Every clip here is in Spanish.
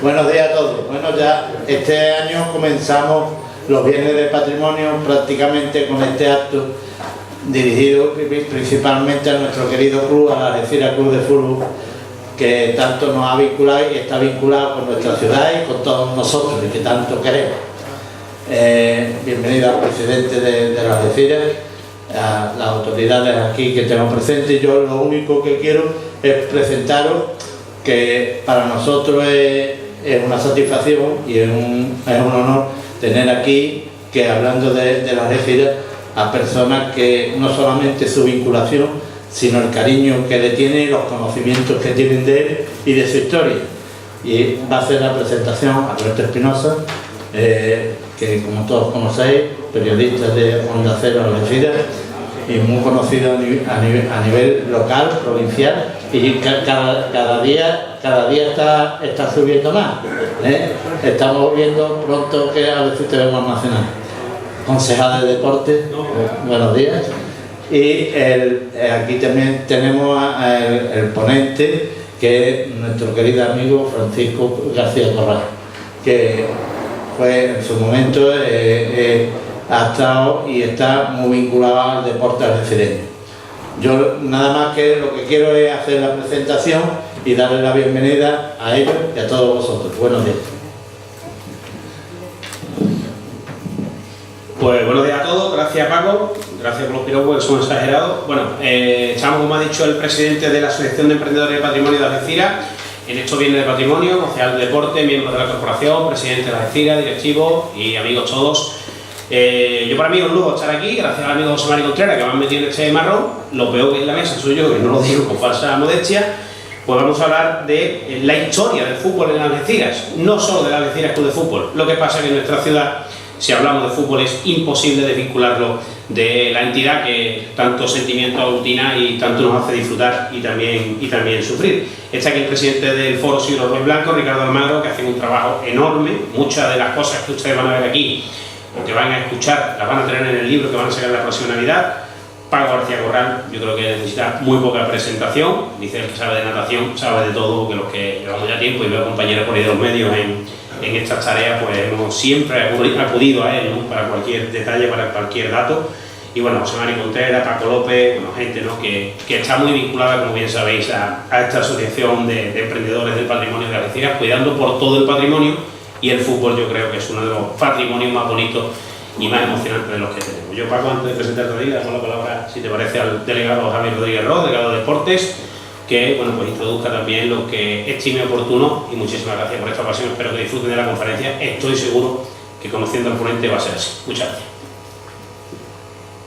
Buenos días a todos. Bueno, ya este año comenzamos los Viernes del Patrimonio prácticamente con este acto dirigido principalmente a nuestro querido club, a la Algeciras Club de Fútbol, que tanto nos ha vinculado y está vinculado con nuestra ciudad y con todos nosotros y que tanto queremos. Bienvenido al presidente de la Algeciras, a las autoridades aquí que tenemos presentes. Yo lo único que quiero es presentaros que para nosotros es una satisfacción y es un honor tener aquí, que hablando de la Algeciras, a personas que no solamente su vinculación, sino el cariño que le tiene y los conocimientos que tienen de él y de su historia. Y va a hacer la presentación Alberto Espinosa, que como todos conocéis, periodista de Onda Cero Algeciras y muy conocido a nivel local, provincial, y cada día está subiendo más. Estamos viendo pronto que a veces te vemos nacional. Concejal de Deportes, buenos días. Y aquí también tenemos el ponente, que es nuestro querido amigo Francisco García Corral, que fue en su momento ha estado y está muy vinculado al deporte algecireño. Yo nada más que lo que quiero es hacer la presentación y darle la bienvenida a ellos y a todos vosotros. Buenos días. Pues buenos días a todos, gracias Paco, gracias por los piropos que son exagerados. Bueno, estamos, como ha dicho el presidente de la Asociación de Emprendedores de Patrimonio de Algeciras, en estos Viernes de Patrimonio, concejal de Deporte, miembro de la corporación, presidente de la Algeciras, directivos y amigos todos. Yo para mí es un lujo estar aquí, gracias al amigo José María Contreras que me han metido en este marrón. Lo peor que hay en la mesa soy yo, que no lo digo con falsa modestia. Pues vamos a hablar de la historia del fútbol en las Algeciras, no solo de la Algeciras Club de Fútbol. Lo que pasa es que en nuestra ciudad, si hablamos de fútbol, es imposible desvincularlo de la entidad que tanto sentimiento aglutina y tanto nos hace disfrutar y también sufrir. Está aquí el presidente del Foro Siglo Ruiz Blanco, Ricardo Almagro, que hace un trabajo enorme. Muchas de las cosas que ustedes van a ver aquí o que van a escuchar, las van a tener en el libro que van a sacar la próxima Navidad. Paco García Corral, yo creo que necesita muy poca presentación. Dice el que sabe de natación, sabe de todo, que los que llevamos ya tiempo y veo compañeros por ahí de los medios en estas tareas, pues hemos siempre acudido a él, ¿no? Para cualquier detalle, para cualquier dato. Y bueno, José María Contreras, Paco López, bueno, gente, ¿no? que está muy vinculada, como bien sabéis, a esta asociación de emprendedores del patrimonio de Algeciras, cuidando por todo el patrimonio, y el fútbol yo creo que es uno de los patrimonios más bonitos y más emocionantes de los que tenemos. Yo, Paco, antes de presentarte a ti, le damos la palabra, si te parece, al delegado Javier Rodríguez Ros, delegado de Deportes, que bueno, pues introduzca también lo que estime oportuno. Y muchísimas gracias por esta ocasión, espero que disfruten de la conferencia. Estoy seguro que, conociendo al ponente, va a ser así. Muchas gracias.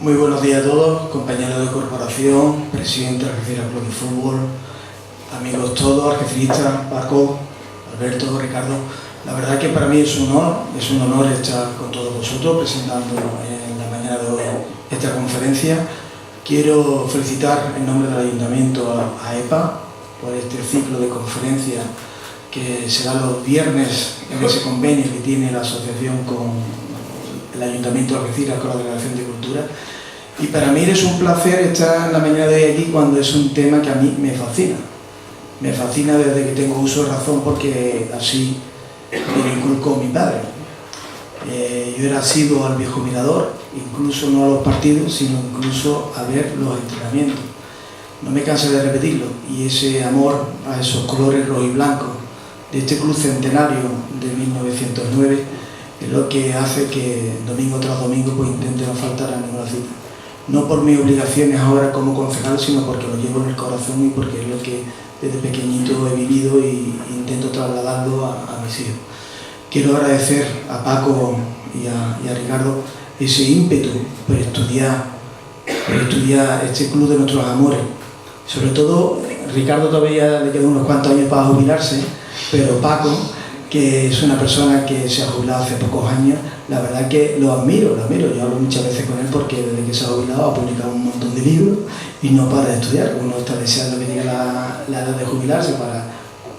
Muy buenos días a todos, compañeros de corporación, presidente de Algeciras Club de Fútbol, amigos todos, algeciristas, Paco, Alberto, Ricardo. La verdad que para mí es un honor estar con todos vosotros presentando en la mañana de hoy esta conferencia. Quiero felicitar en nombre del Ayuntamiento a EPA por este ciclo de conferencias que se da los viernes en ese convenio que tiene la asociación con el Ayuntamiento de Algeciras, con la Delegación de Cultura. Y para mí es un placer estar en la mañana de hoy aquí cuando es un tema que a mí me fascina. Me fascina desde que tengo uso de razón, porque así me lo inculcó mi padre. Yo era asiduo al viejo mirador, incluso no a los partidos, sino incluso a ver los entrenamientos. No me canso de repetirlo, y ese amor a esos colores rojo y blanco de este club centenario de 1909 es lo que hace que domingo tras domingo pues intente no faltar a ninguna cita. No por mis obligaciones ahora como concejal, sino porque lo llevo en el corazón y porque es lo que desde pequeñito he vivido y intento trasladarlo a mis hijos. Quiero agradecer a Paco y a Ricardo ese ímpetu por estudiar este club de nuestros amores. Sobre todo, Ricardo todavía le quedan unos cuantos años para jubilarse, pero Paco, que es una persona que se ha jubilado hace pocos años, la verdad que lo admiro. Yo hablo muchas veces con él porque desde que se ha jubilado ha publicado un montón de libros y no para de estudiar. Uno está deseando que llegue la edad de jubilarse para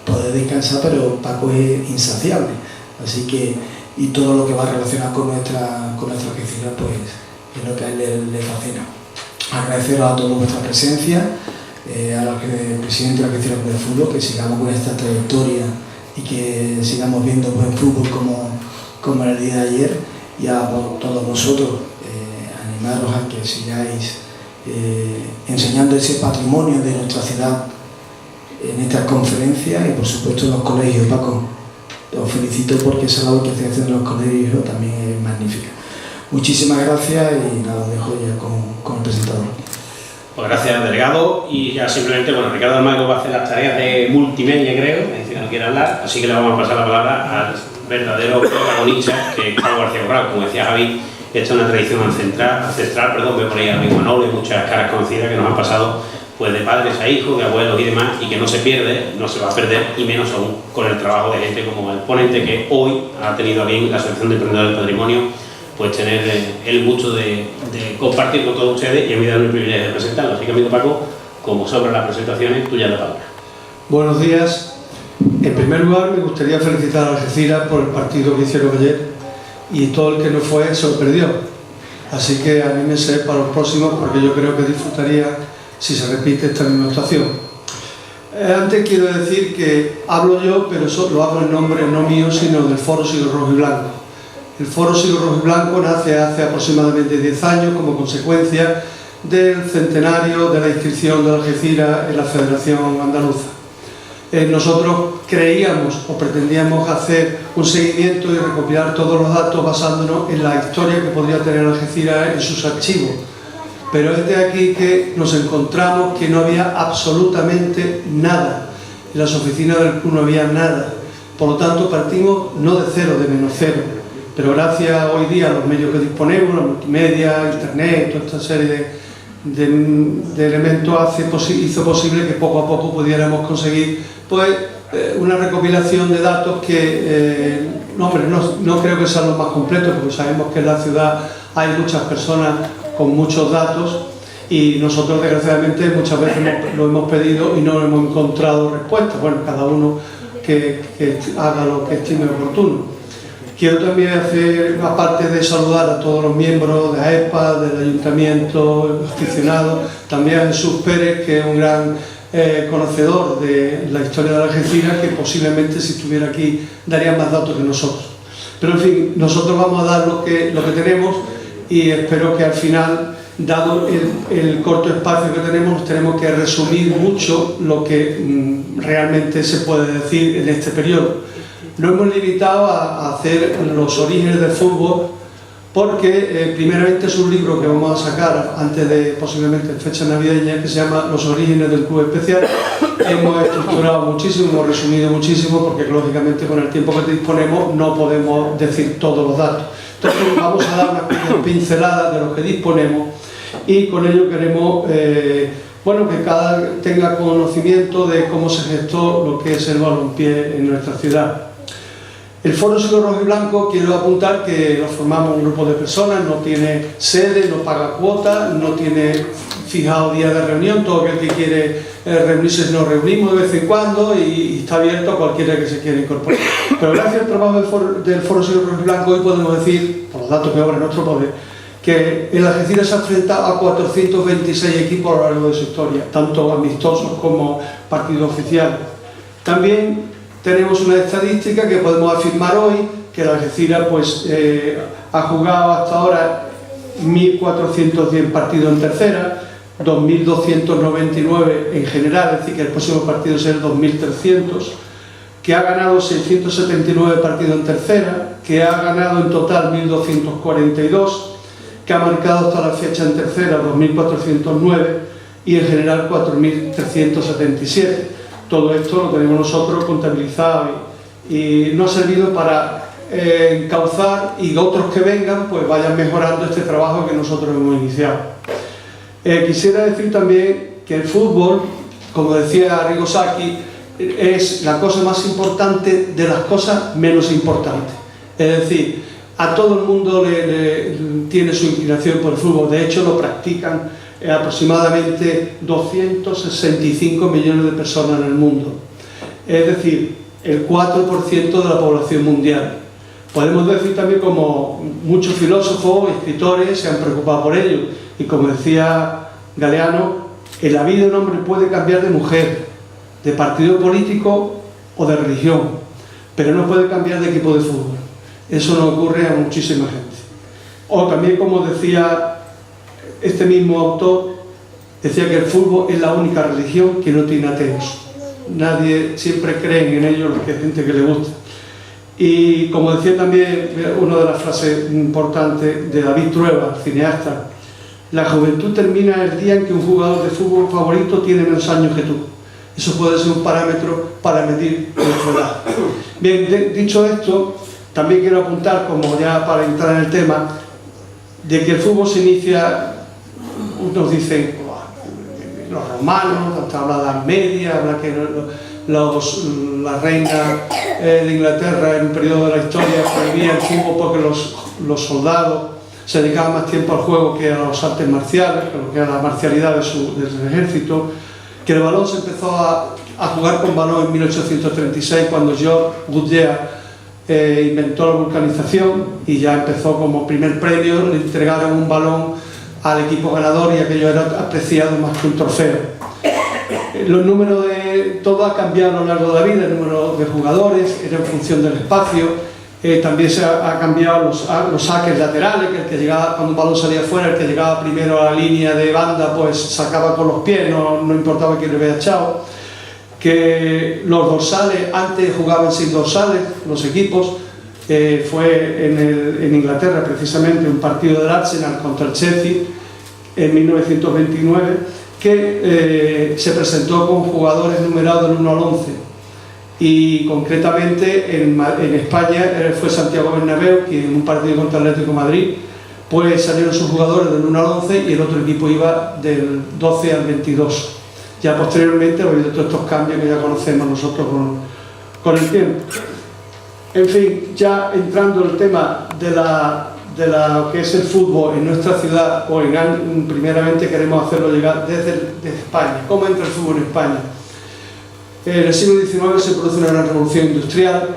poder descansar, pero Paco es insaciable. Así que, y todo lo que va relacionado con nuestra Algeciras, pues es lo que a él le fascina. Agradeceros a todos vuestra presencia, al presidente de la Algeciras Club de Fútbol, que sigamos con esta trayectoria y que sigamos viendo buen fútbol como el día de ayer, y a todos vosotros animaros a que sigáis enseñando ese patrimonio de nuestra ciudad en estas conferencias y por supuesto en los colegios. Paco, os felicito porque esa labor que estáis haciendo en los colegios también es magnífica. Muchísimas gracias y nada, os dejo ya con el presentador. Pues gracias, delegado, y ya simplemente, bueno, Ricardo Almagro va a hacer las tareas de multimedia, creo, es decir, no quiere hablar, así que le vamos a pasar la palabra al verdadero protagonista, que es Pablo García Corral. Como decía Javi, esta es una tradición ancestral, veo por ahí a mi Manolo y muchas caras conocidas que nos han pasado pues de padres a hijos, de abuelos y demás, y que no se pierde, no se va a perder, y menos aún con el trabajo de gente como el ponente que hoy ha tenido a bien la Asociación de Emprendedores del Patrimonio, pues tener el gusto de compartir con todos ustedes, y a mí darme el privilegio de presentarlo. Así que, amigo Paco, como sobran las presentaciones, tuya la palabra. Buenos días. En primer lugar, me gustaría felicitar a Algeciras por el partido que hicieron ayer, y todo el que no fue se lo perdió. Así que anímense para los próximos, porque yo creo que disfrutaría si se repite esta misma actuación. Antes quiero decir que hablo yo, pero eso lo hago en nombre no mío, sino del Foro Siglo Rojo y Blanco. El Foro Siglo Rojo y Blanco nace hace aproximadamente 10 años como consecuencia del centenario de la inscripción de Algeciras en la Federación Andaluza. Nosotros creíamos o pretendíamos hacer un seguimiento y recopilar todos los datos basándonos en la historia que podría tener Algeciras en sus archivos. Pero es de aquí que nos encontramos que no había absolutamente nada. En las oficinas del club no había nada. Por lo tanto, partimos no de cero, de menos cero. Pero gracias hoy día a los medios que disponemos, la multimedia, internet, toda esta serie de elementos hizo posible que poco a poco pudiéramos conseguir pues, una recopilación de datos que, no creo que sean los más completos, porque sabemos que en la ciudad hay muchas personas con muchos datos y nosotros desgraciadamente muchas veces lo hemos pedido y no hemos encontrado respuestas. Bueno, cada uno que haga lo que estime oportuno. Quiero también hacer, aparte de saludar a todos los miembros de AEPA, del Ayuntamiento, aficionados, también a Jesús Pérez, que es un gran conocedor de la historia de la Algeciras, que posiblemente si estuviera aquí daría más datos que nosotros. Pero en fin, nosotros vamos a dar lo que tenemos y espero que al final, dado el corto espacio que tenemos que resumir mucho lo que realmente se puede decir en este periodo. Nos hemos limitado a hacer los orígenes del fútbol porque primeramente es un libro que vamos a sacar antes de posiblemente fecha navideña, que se llama Los orígenes del club especial. Hemos estructurado muchísimo, hemos resumido muchísimo porque lógicamente con el tiempo que disponemos no podemos decir todos los datos. Entonces vamos a dar unas pequeñas pinceladas de los que disponemos y con ello queremos que cada tenga conocimiento de cómo se gestó lo que es el balompié en nuestra ciudad. El Foro Siglo Rojo y Blanco, quiero apuntar que lo formamos un grupo de personas, no tiene sede, no paga cuota, no tiene fijado día de reunión, todo el que quiere reunirse nos reunimos de vez en cuando y está abierto a cualquiera que se quiera incorporar. Pero gracias al trabajo del Foro Siglo Rojo y Blanco hoy podemos decir, por los datos que obra en nuestro poder, que el Algeciras se ha enfrentado a 426 equipos a lo largo de su historia, tanto amistosos como partidos oficiales. También tenemos una estadística que podemos afirmar hoy, que el Algeciras ha jugado hasta ahora 1.410 partidos en tercera, 2.299 en general, es decir, que el próximo partido será el 2.300, que ha ganado 679 partidos en tercera, que ha ganado en total 1.242, que ha marcado hasta la fecha en tercera 2.409 y en general 4.377. Todo esto lo tenemos nosotros contabilizado y nos ha servido para encauzar y otros que vengan pues vayan mejorando este trabajo que nosotros hemos iniciado. Quisiera decir también que el fútbol, como decía Arrigo Sacchi, es la cosa más importante de las cosas menos importantes. Es decir, a todo el mundo tiene su inclinación por el fútbol, de hecho lo practican aproximadamente 265 millones de personas en el mundo, es decir, el 4% de la población mundial. Podemos decir también como muchos filósofos y escritores se han preocupado por ello y como decía Galeano, En la vida un hombre puede cambiar de mujer, de partido político o de religión, pero no puede cambiar de equipo de fútbol. Eso no ocurre a muchísima gente. O también, como decía este mismo autor, decía que el fútbol es la única religión que no tiene ateos. Nadie, siempre creen en ello los que hay gente que le gusta. Y como decía también una de las frases importantes de David Trueba, cineasta, la juventud termina el día en que un jugador de fútbol favorito tiene menos años que tú. Eso puede ser un parámetro para medir nuestra edad. Bien, dicho esto, también quiero apuntar, como ya para entrar en el tema, de que el fútbol se inicia, unos dicen, los romanos, hasta habla de la Edad Media, habla que la reina de Inglaterra en un periodo de la historia prohibía el fútbol porque los soldados se dedicaban más tiempo al juego que a las artes marciales, que a la marcialidad del ejército, que el balón se empezó a jugar con balón en 1836 cuando George Goodyear inventó la vulcanización y ya empezó como primer premio, le entregaron un balón al equipo ganador y aquello era apreciado más que un trofeo. Los números de todo ha cambiado a lo largo de la vida, el número de jugadores era en función del espacio. También se ha cambiado los saques laterales, que el que llegaba, cuando un balón salía fuera, el que llegaba primero a la línea de banda pues sacaba con los pies, no importaba quién le había echado. Que los dorsales, antes jugaban sin dorsales los equipos. Fue en Inglaterra precisamente un partido del Arsenal contra el Chelsea en 1929 que se presentó con jugadores numerados del 1 al 11 y concretamente en España fue Santiago Bernabéu, que en un partido contra el Atlético de Madrid pues salieron sus jugadores del 1 al 11 y el otro equipo iba del 12 al 22. Ya posteriormente ha habido todos estos cambios que ya conocemos nosotros con el tiempo. En fin, ya entrando en el tema de lo que es el fútbol en nuestra ciudad, primeramente queremos hacerlo llegar desde España. ¿Cómo entra el fútbol en España? En el siglo XIX se produce una gran revolución industrial.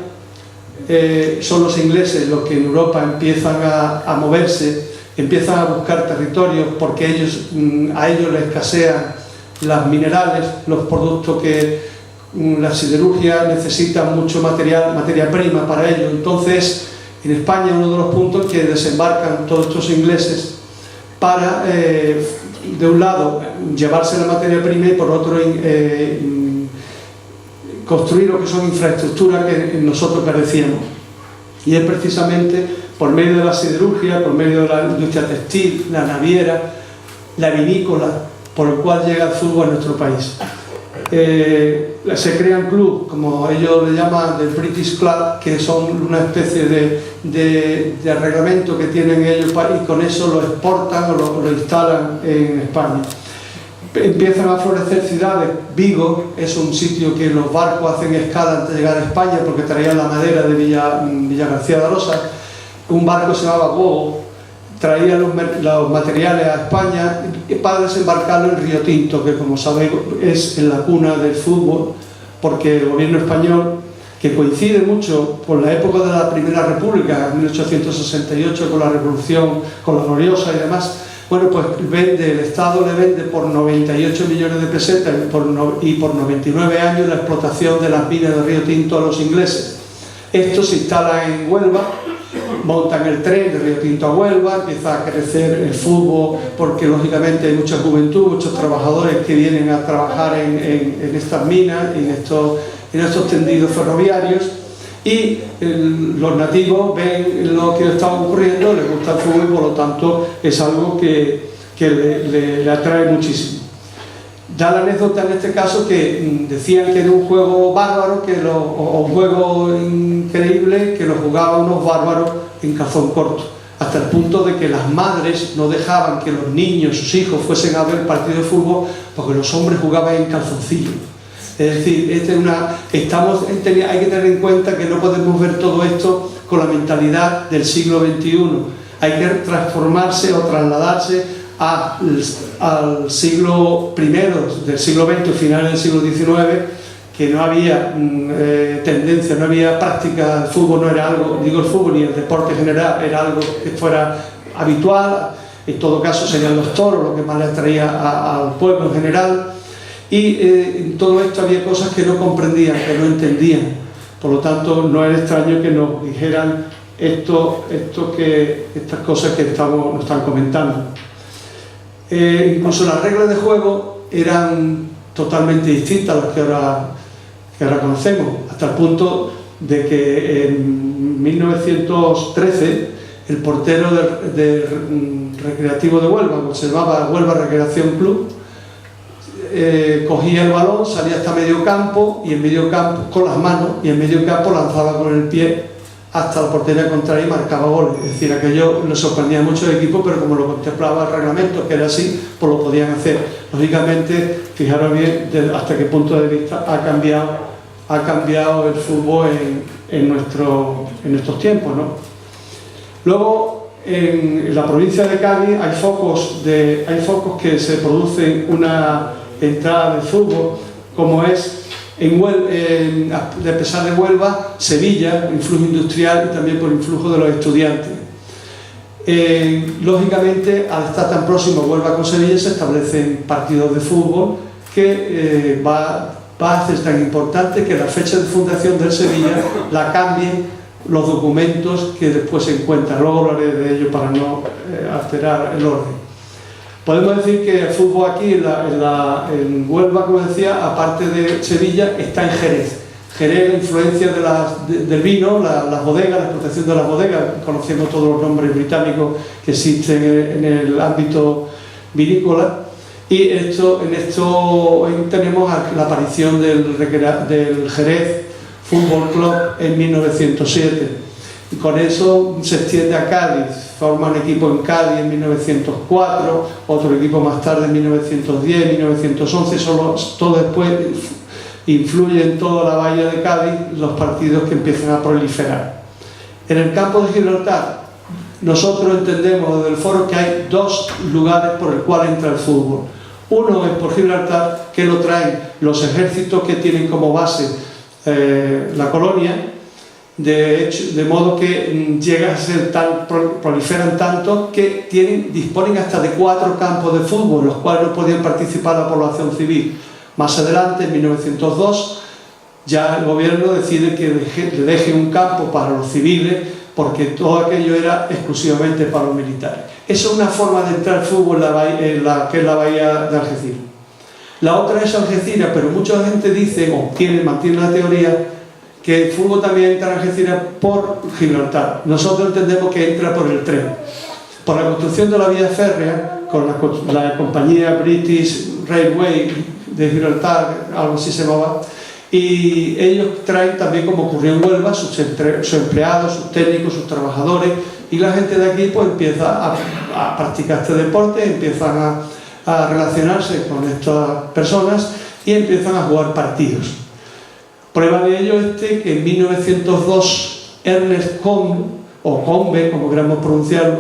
Son los ingleses los que en Europa empiezan a moverse, empiezan a buscar territorios porque a ellos les escasean las minerales, los productos que la siderurgia necesita mucho materia prima para ello. Entonces, en España uno de los puntos que desembarcan todos estos ingleses para, de un lado, llevarse la materia prima y por otro, construir lo que son infraestructuras que nosotros carecíamos. Y es precisamente por medio de la siderurgia, por medio de la industria textil, la naviera, la vinícola, por el cual llega el fútbol a nuestro país. Se crean clubes, como ellos le llaman, del British Club, que son una especie de reglamento que tienen ellos y con eso lo exportan o lo instalan en España. Empiezan a florecer ciudades. Vigo es un sitio que los barcos hacen escala antes de llegar a España porque traían la madera de Villa García de Arosa. Un barco se llamaba Gogo, traía los materiales a España para desembarcarlo en Río Tinto, que como sabéis es en la cuna del fútbol, porque el gobierno español, que coincide mucho con la época de la Primera República, 1868, con la Revolución, con la Gloriosa y demás, bueno, pues el Estado le vende por 98 millones de pesetas y por 99 años la explotación de las minas de Río Tinto a los ingleses. Esto se instala en Huelva, montan el tren de Río Tinto a Huelva, empieza a crecer el fútbol porque lógicamente hay mucha juventud, muchos trabajadores que vienen a trabajar en estas minas, en estos tendidos ferroviarios y los nativos ven lo que está ocurriendo, les gusta el fútbol y por lo tanto es algo que le atrae muchísimo. Da la anécdota en este caso que decían que era un juego bárbaro o un juego increíble que lo jugaban unos bárbaros en calzón corto, hasta el punto de que las madres no dejaban que los niños, sus hijos, fuesen a ver partido de fútbol porque los hombres jugaban en calzoncillo. Es decir, hay que tener en cuenta que no podemos ver todo esto con la mentalidad del siglo XXI. Hay que transformarse o trasladarse al siglo I del siglo XX, finales del siglo XIX, que no había tendencia, no había práctica, el fútbol no era algo, digo el fútbol y el deporte en general, era algo que fuera habitual. en todo caso serían los toros lo que más le atraía al pueblo en general, y en todo esto había cosas que no comprendían, que no entendían. Por lo tanto, no es extraño que nos dijeran estas cosas que nos están comentando. Incluso las reglas de juego eran totalmente distintas a las que ahora conocemos, hasta el punto de que en 1913 el portero del Recreativo de Huelva, como se llamaba Huelva Recreación Club, cogía el balón, salía hasta medio campo, y en medio campo con las manos, y en medio campo lanzaba con el pie hasta la portería contraria y marcaba goles. Es decir, aquello le sorprendía mucho al equipo, pero como lo contemplaba el reglamento, que era así, pues lo podían hacer. Lógicamente, fijaros bien hasta qué punto de vista ha cambiado el fútbol en nuestros tiempos, ¿no? Luego, en la provincia de Cádiz hay focos que se producen una entrada de fútbol, como es de pesar de Huelva, Sevilla, influjo industrial y también por influjo de los estudiantes. Lógicamente, al estar tan próximo Huelva con Sevilla, se establecen partidos de fútbol que va a ser tan importante que la fecha de fundación del Sevilla la cambien los documentos que después se encuentran. Luego hablaré de ello para no alterar el orden. Podemos decir que el fútbol aquí en Huelva, como decía, aparte de Sevilla, está en Jerez. Jerez, la influencia del vino, las bodegas, la explotación de las bodegas, conocemos todos los nombres británicos que existen en el ámbito vinícola, y en esto tenemos la aparición del Jerez Fútbol Club en 1907. Y con eso se extiende a Cádiz, forma un equipo en Cádiz en 1904, otro equipo más tarde en 1910, 1911, todo después influye en toda la bahía de Cádiz los partidos que empiezan a proliferar. En el campo de Gibraltar, nosotros entendemos desde el foro que hay dos lugares por el cual entra el fútbol. Uno es por Gibraltar, que lo traen los ejércitos que tienen como base la colonia, de modo que llega a ser proliferan tanto que disponen hasta de 4 campos de fútbol, los cuales no podían participar la población civil. Más adelante, en 1902, ya el gobierno decide que le deje un campo para los civiles, porque todo aquello era exclusivamente para los militares. Esa es una forma de entrar al fútbol en que es la bahía de Algeciras. La otra es Algeciras, pero mucha gente dice, o mantiene la teoría, que el fútbol también entra en Algeciras por Gibraltar. Nosotros entendemos que entra por el tren, por la construcción de la vía férrea, con la compañía British Railway de Gibraltar, algo así se llamaba, y ellos traen también, como ocurrió en Huelva, sus empleados, sus técnicos, sus trabajadores, y la gente de aquí pues empieza a practicar este deporte, empiezan a relacionarse con estas personas y empiezan a jugar partidos. Prueba de ello que en 1902 Ernest Combe, como queramos pronunciarlo,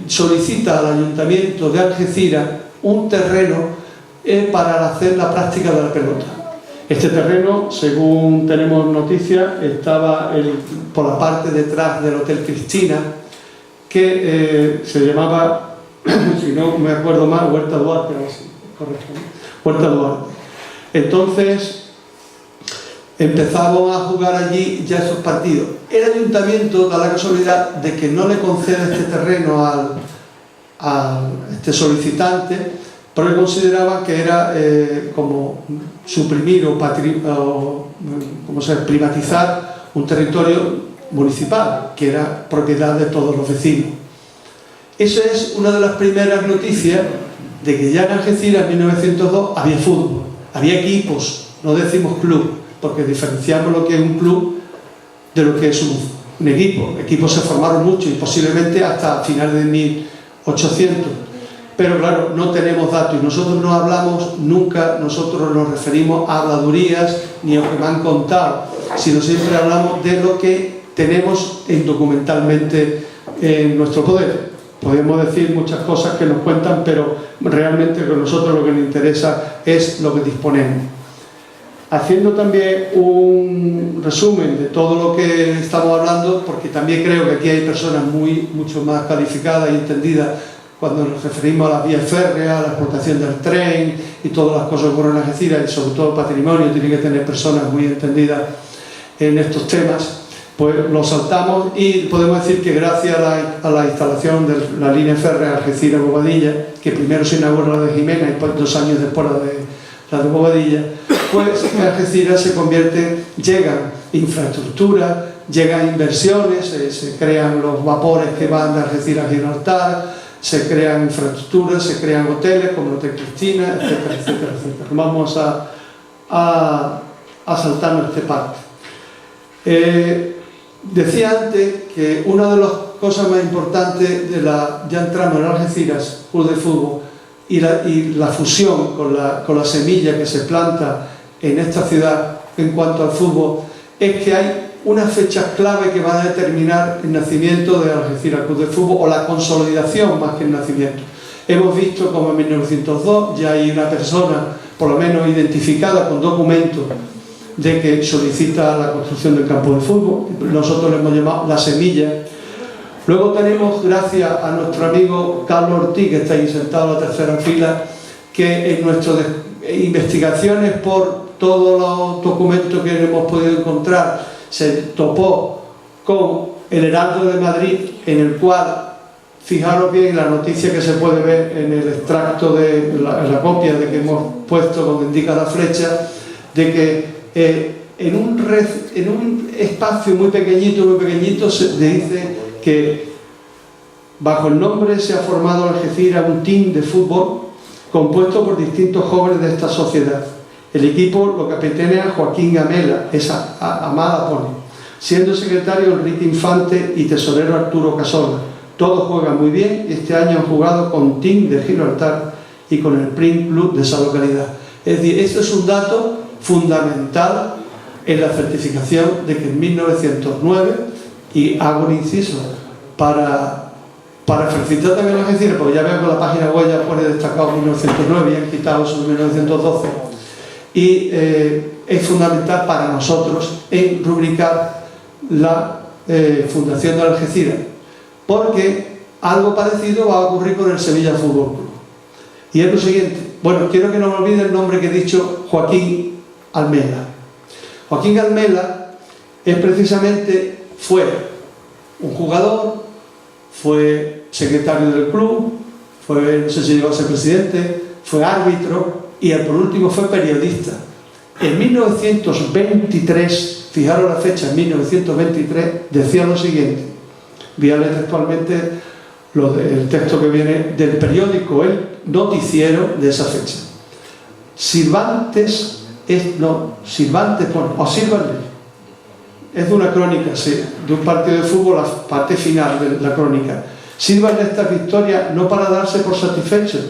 solicita al Ayuntamiento de Algeciras un terreno para hacer la práctica de la pelota. Este terreno, según tenemos noticias, estaba por la parte detrás del Hotel Cristina, que se llamaba, si no me acuerdo mal, Huerta Duarte, correcto, ¿no? Huerta Duarte. Entonces empezamos a jugar allí ya esos partidos. El ayuntamiento da la casualidad de que no le concede este terreno a este solicitante, porque consideraba que era como suprimir o privatizar un territorio municipal, que era propiedad de todos los vecinos. Esa es una de las primeras noticias de que ya en Algeciras, en 1902, había fútbol, había equipos, no decimos club, porque diferenciamos lo que es un club de lo que es un equipo. Equipos se formaron mucho y posiblemente hasta finales de 1800. Pero claro, no tenemos datos y nosotros no hablamos nunca, nosotros nos referimos a habladurías ni a lo que me han contado, sino siempre hablamos de lo que tenemos documentalmente en nuestro poder. Podemos decir muchas cosas que nos cuentan, pero realmente con nosotros lo que nos interesa es lo que disponemos. haciendo también un resumen de todo lo que estamos hablando, porque también creo que aquí hay personas mucho más calificadas y entendidas cuando nos referimos a las vías férreas, a la explotación del tren y todas las cosas que ocurren en Algeciras, y sobre todo el patrimonio, tiene que tener personas muy entendidas en estos temas. Pues lo saltamos y podemos decir que gracias a la instalación de la línea férrea Algeciras-Bobadilla, que primero se inauguró la de Jimena y 2 años después la de Bobadilla, pues en Algeciras se convierte, llegan infraestructuras, llegan inversiones, se crean los vapores que van de Algeciras a Gibraltar, se crean infraestructuras, se crean hoteles como el Hotel Cristina, etcétera, etcétera, etcétera. Vamos a saltarnos este parte. Decía antes que una de las cosas más importantes ya entramos en Algeciras, Club de Fútbol, y la fusión con la semilla que se planta en esta ciudad en cuanto al fútbol, es que hay unas fechas clave que van a determinar el nacimiento de Algeciras Club de Fútbol, o la consolidación más que el nacimiento. Hemos visto como en 1902 ya hay una persona, por lo menos identificada con documentos, de que solicita la construcción del campo de fútbol. Nosotros le hemos llamado la semilla. Luego tenemos, gracias a nuestro amigo Carlos Ortiz, que está ahí sentado en la tercera fila, que en nuestras investigaciones por todos los documentos que hemos podido encontrar, se topó con el Heraldo de Madrid, en el cual, fijaros bien la noticia que se puede ver en el extracto de la copia de que hemos puesto donde indica la flecha, de que en un espacio muy pequeñito se dice que bajo el nombre se ha formado en Algeciras un team de fútbol compuesto por distintos jóvenes de esta sociedad. El equipo lo capitanean a Joaquín Gamela, esa Amada pone, siendo secretario Enrique Infante y tesorero Arturo Casola. Todos juegan muy bien y este año han jugado con Team de Gibraltar y con el Print Club de esa localidad. Es decir, esto es un dato fundamental en la certificación de que en 1909, y hago un inciso para felicitar también a la Algeciras, porque ya veo que la página web ya pone destacado 1909 y han quitado eso de 1912, y es fundamental para nosotros en rubricar la fundación de Algeciras, porque algo parecido va a ocurrir con el Sevilla Fútbol Club. Y es lo siguiente, bueno, quiero que no me olvide el nombre que he dicho, Joaquín Almela. Joaquín Almela fue un jugador, fue secretario del club, no sé si llegó a ser presidente, fue árbitro y por último fue periodista. En 1923, fijaros la fecha, en 1923, decía lo siguiente, voy a leer textualmente el texto que viene del periódico El Noticiero de esa fecha. Sirvantes es de una crónica, sí, de un partido de fútbol, la parte final de la crónica. Sirvan estas victorias no para darse por satisfechos,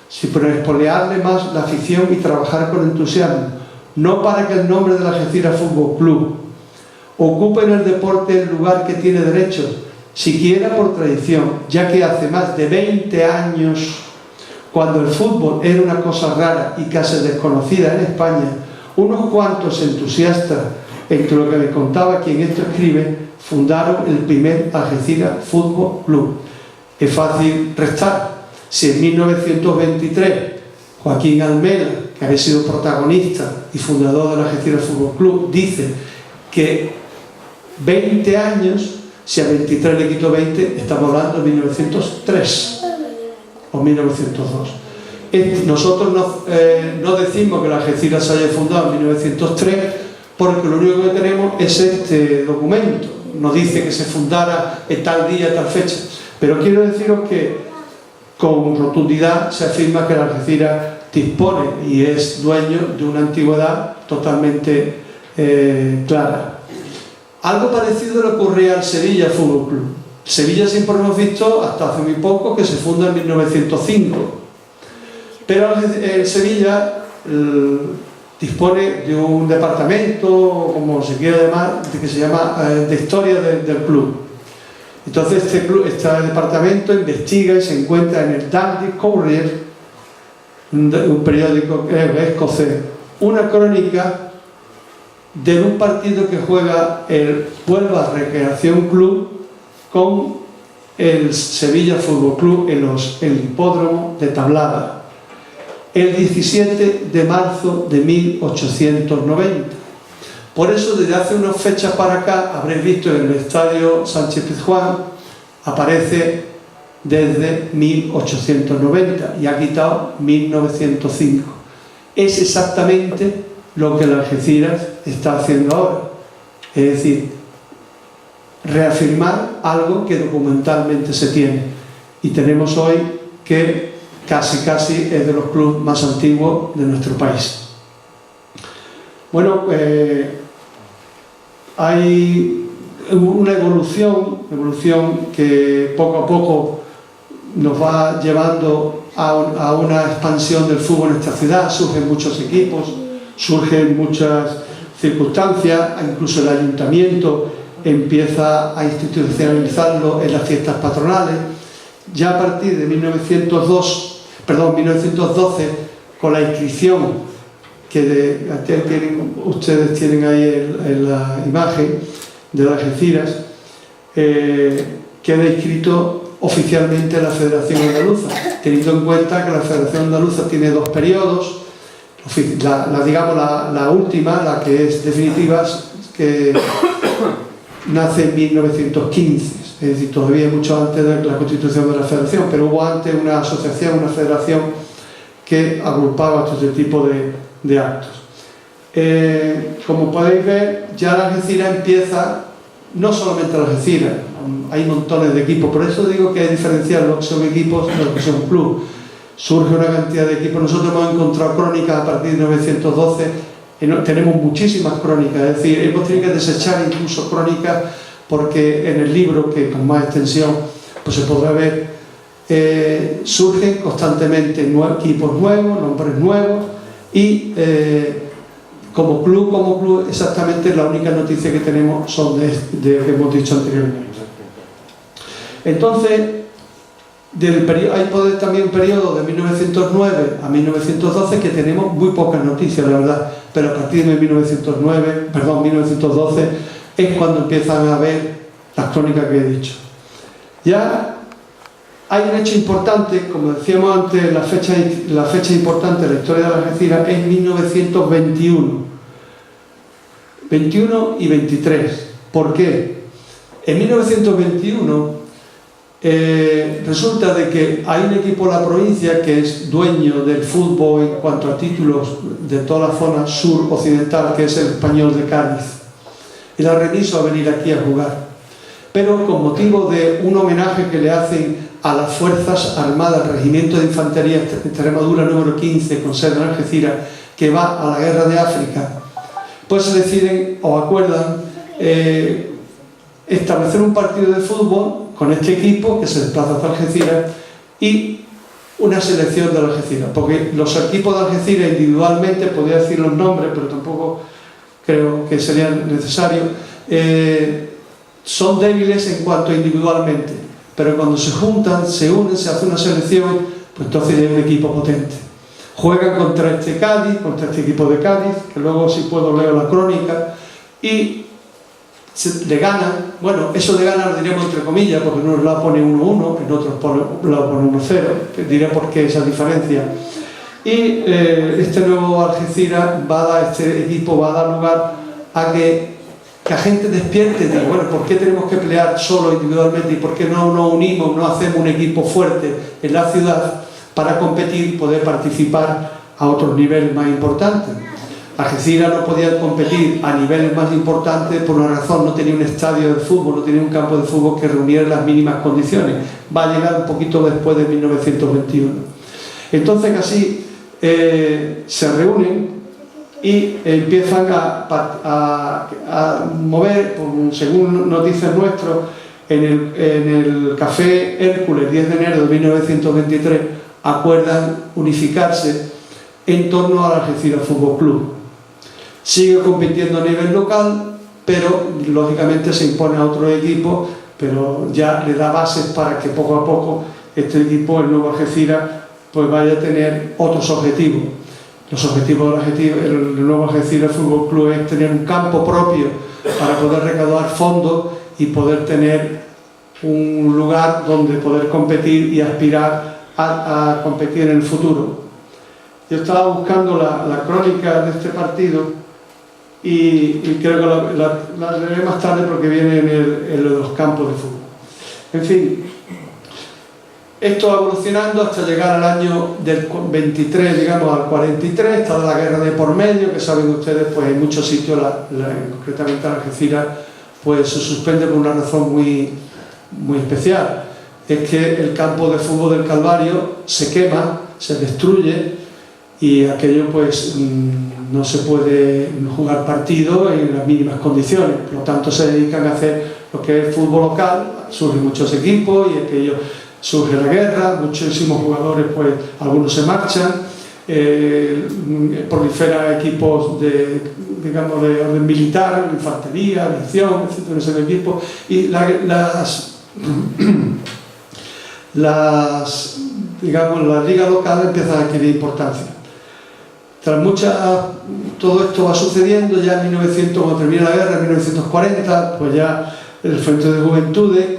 sino para espolearle más la afición y trabajar con entusiasmo, no para que el nombre de la Algeciras Fútbol Club ocupe en el deporte el lugar que tiene derecho, siquiera por tradición, ya que hace más de 20 años, cuando el fútbol era una cosa rara y casi desconocida en España, unos cuantos entusiastas, entre lo que me contaba quien esto escribe, fundaron el primer Algeciras Fútbol Club. Es fácil restar. Si en 1923 Joaquín Almela, que había sido protagonista y fundador del Algeciras Fútbol Club, dice que 20 años, si a 23 le quito 20, estamos hablando de 1903 o 1902. Nosotros no decimos que la Algeciras se haya fundado en 1903, porque lo único que tenemos es este documento. Nos dice que se fundara en tal día, tal fecha. Pero quiero deciros que con rotundidad se afirma que la Algeciras dispone y es dueño de una antigüedad totalmente clara. Algo parecido le ocurría al Sevilla Fútbol Club. Sevilla siempre hemos visto, hasta hace muy poco, que se funda en 1905. Pero el Sevilla dispone de un departamento, como se quiera llamar, que se llama de historia del club. Entonces este departamento investiga y se encuentra en el Dundee Courier, un periódico escocés, una crónica de un partido que juega el Huelva Recreación Club con el Sevilla Fútbol Club en el hipódromo de Tablada, el 17 de marzo de 1890. Por eso, desde hace unas fechas para acá, habréis visto en el estadio Sánchez Pizjuán, aparece desde 1890 y ha quitado 1905. Es exactamente lo que el Algeciras está haciendo ahora, es decir, reafirmar algo que documentalmente se tiene, y tenemos hoy que casi es de los clubes más antiguos de nuestro país. Bueno, hay una evolución que poco a poco nos va llevando a una expansión del fútbol en esta ciudad. Surgen muchos equipos, surgen muchas circunstancias, incluso el ayuntamiento empieza a institucionalizarlo en las fiestas patronales. Ya a partir de 1912, con la inscripción que ustedes tienen ahí en la imagen de las Algeciras, queda inscrito oficialmente en la Federación Andaluza, teniendo en cuenta que la Federación Andaluza tiene dos periodos. La última, la que es definitiva, que nace en 1915, es decir, todavía mucho antes de la constitución de la Federación, pero hubo antes una asociación, una federación que agrupaba todo este tipo de actos. Como podéis ver, ya la Algeciras empieza, no solamente la Algeciras, hay montones de equipos, por eso digo que hay que diferenciar lo que son equipos de lo que son clubes. Surge una cantidad de equipos. Nosotros hemos encontrado crónicas a partir de 1912, tenemos muchísimas crónicas, es decir, hemos tenido que desechar incluso crónicas porque en el libro, que con más extensión pues se podrá ver, surgen constantemente equipos nuevos, nombres nuevos, y como club exactamente la única noticia que tenemos son de que hemos dicho anteriormente. Entonces, hay también un periodo de 1909 a 1912 que tenemos muy pocas noticias, la verdad, pero a partir de 1912 es cuando empiezan a ver las crónicas que he dicho. Ya hay un hecho importante, como decíamos antes, la fecha importante de la historia de la Algeciras es 1921. 21 y 23. ¿Por qué? En 1921 resulta de que hay un equipo en la provincia que es dueño del fútbol en cuanto a títulos de toda la zona sur-occidental, que es el Español de Cádiz. Y la remiso a venir aquí a jugar. Pero con motivo de un homenaje que le hacen a las Fuerzas Armadas, el Regimiento de Infantería Extremadura número 15, con sede en Algeciras, que va a la guerra de África, pues se deciden o acuerdan establecer un partido de fútbol con este equipo que se desplaza hasta Algeciras y una selección de Algeciras, porque los equipos de Algeciras individualmente, podría decir los nombres, pero tampoco creo que sería necesario, son débiles en cuanto individualmente, pero cuando se juntan, se unen, se hace una selección, pues entonces hay un equipo potente. Juegan contra este equipo de Cádiz, que luego si puedo leo la crónica, y le ganan. Bueno, eso de ganar lo diremos entre comillas, porque uno la pone 1-1, en otros la pone 1-0, diré por qué esa diferencia. Y este nuevo Algeciras este equipo va a dar lugar a que la gente despierte y diga, bueno, ¿por qué tenemos que pelear solo individualmente y por qué no nos unimos, no hacemos un equipo fuerte en la ciudad para competir y poder participar a otros niveles más importantes? Algeciras no podía competir a niveles más importantes por una razón: no tenía un estadio de fútbol, no tenía un campo de fútbol que reuniera las mínimas condiciones. Va a llegar un poquito después de 1921. Entonces así se reúnen y empiezan a mover, según noticias nuestras, en el Café Hércules, 10 de enero de 1923, acuerdan unificarse en torno al Algeciras Fútbol Club. Sigue compitiendo a nivel local, pero lógicamente se impone a otro equipo, pero ya le da bases para que poco a poco este equipo, el nuevo Algeciras, pues vaya a tener otros objetivos. Los objetivos del nuevo Algeciras Fútbol Club es tener un campo propio para poder recaudar fondos y poder tener un lugar donde poder competir y aspirar a competir en el futuro. Yo estaba buscando la crónica de este partido y creo que la leeré más tarde porque viene en los campos de fútbol. En fin, esto va evolucionando hasta llegar al año del 23, digamos al 43, está la guerra de por medio, que saben ustedes, pues en muchos sitios, concretamente en Algeciras, pues se suspende por una razón muy especial. Es que el campo de fútbol del Calvario se quema, se destruye y aquello pues no se puede jugar partido en las mínimas condiciones. Por lo tanto se dedican a hacer lo que es fútbol local, surgen muchos equipos y aquello surge la guerra, muchísimos jugadores pues algunos se marchan, proliferan equipos de orden militar, infantería, aviación, etcétera, ese equipo, y la liga local empieza a adquirir importancia. Todo esto va sucediendo ya en 1900, cuando termina la guerra, en 1940, pues ya el Frente de Juventudes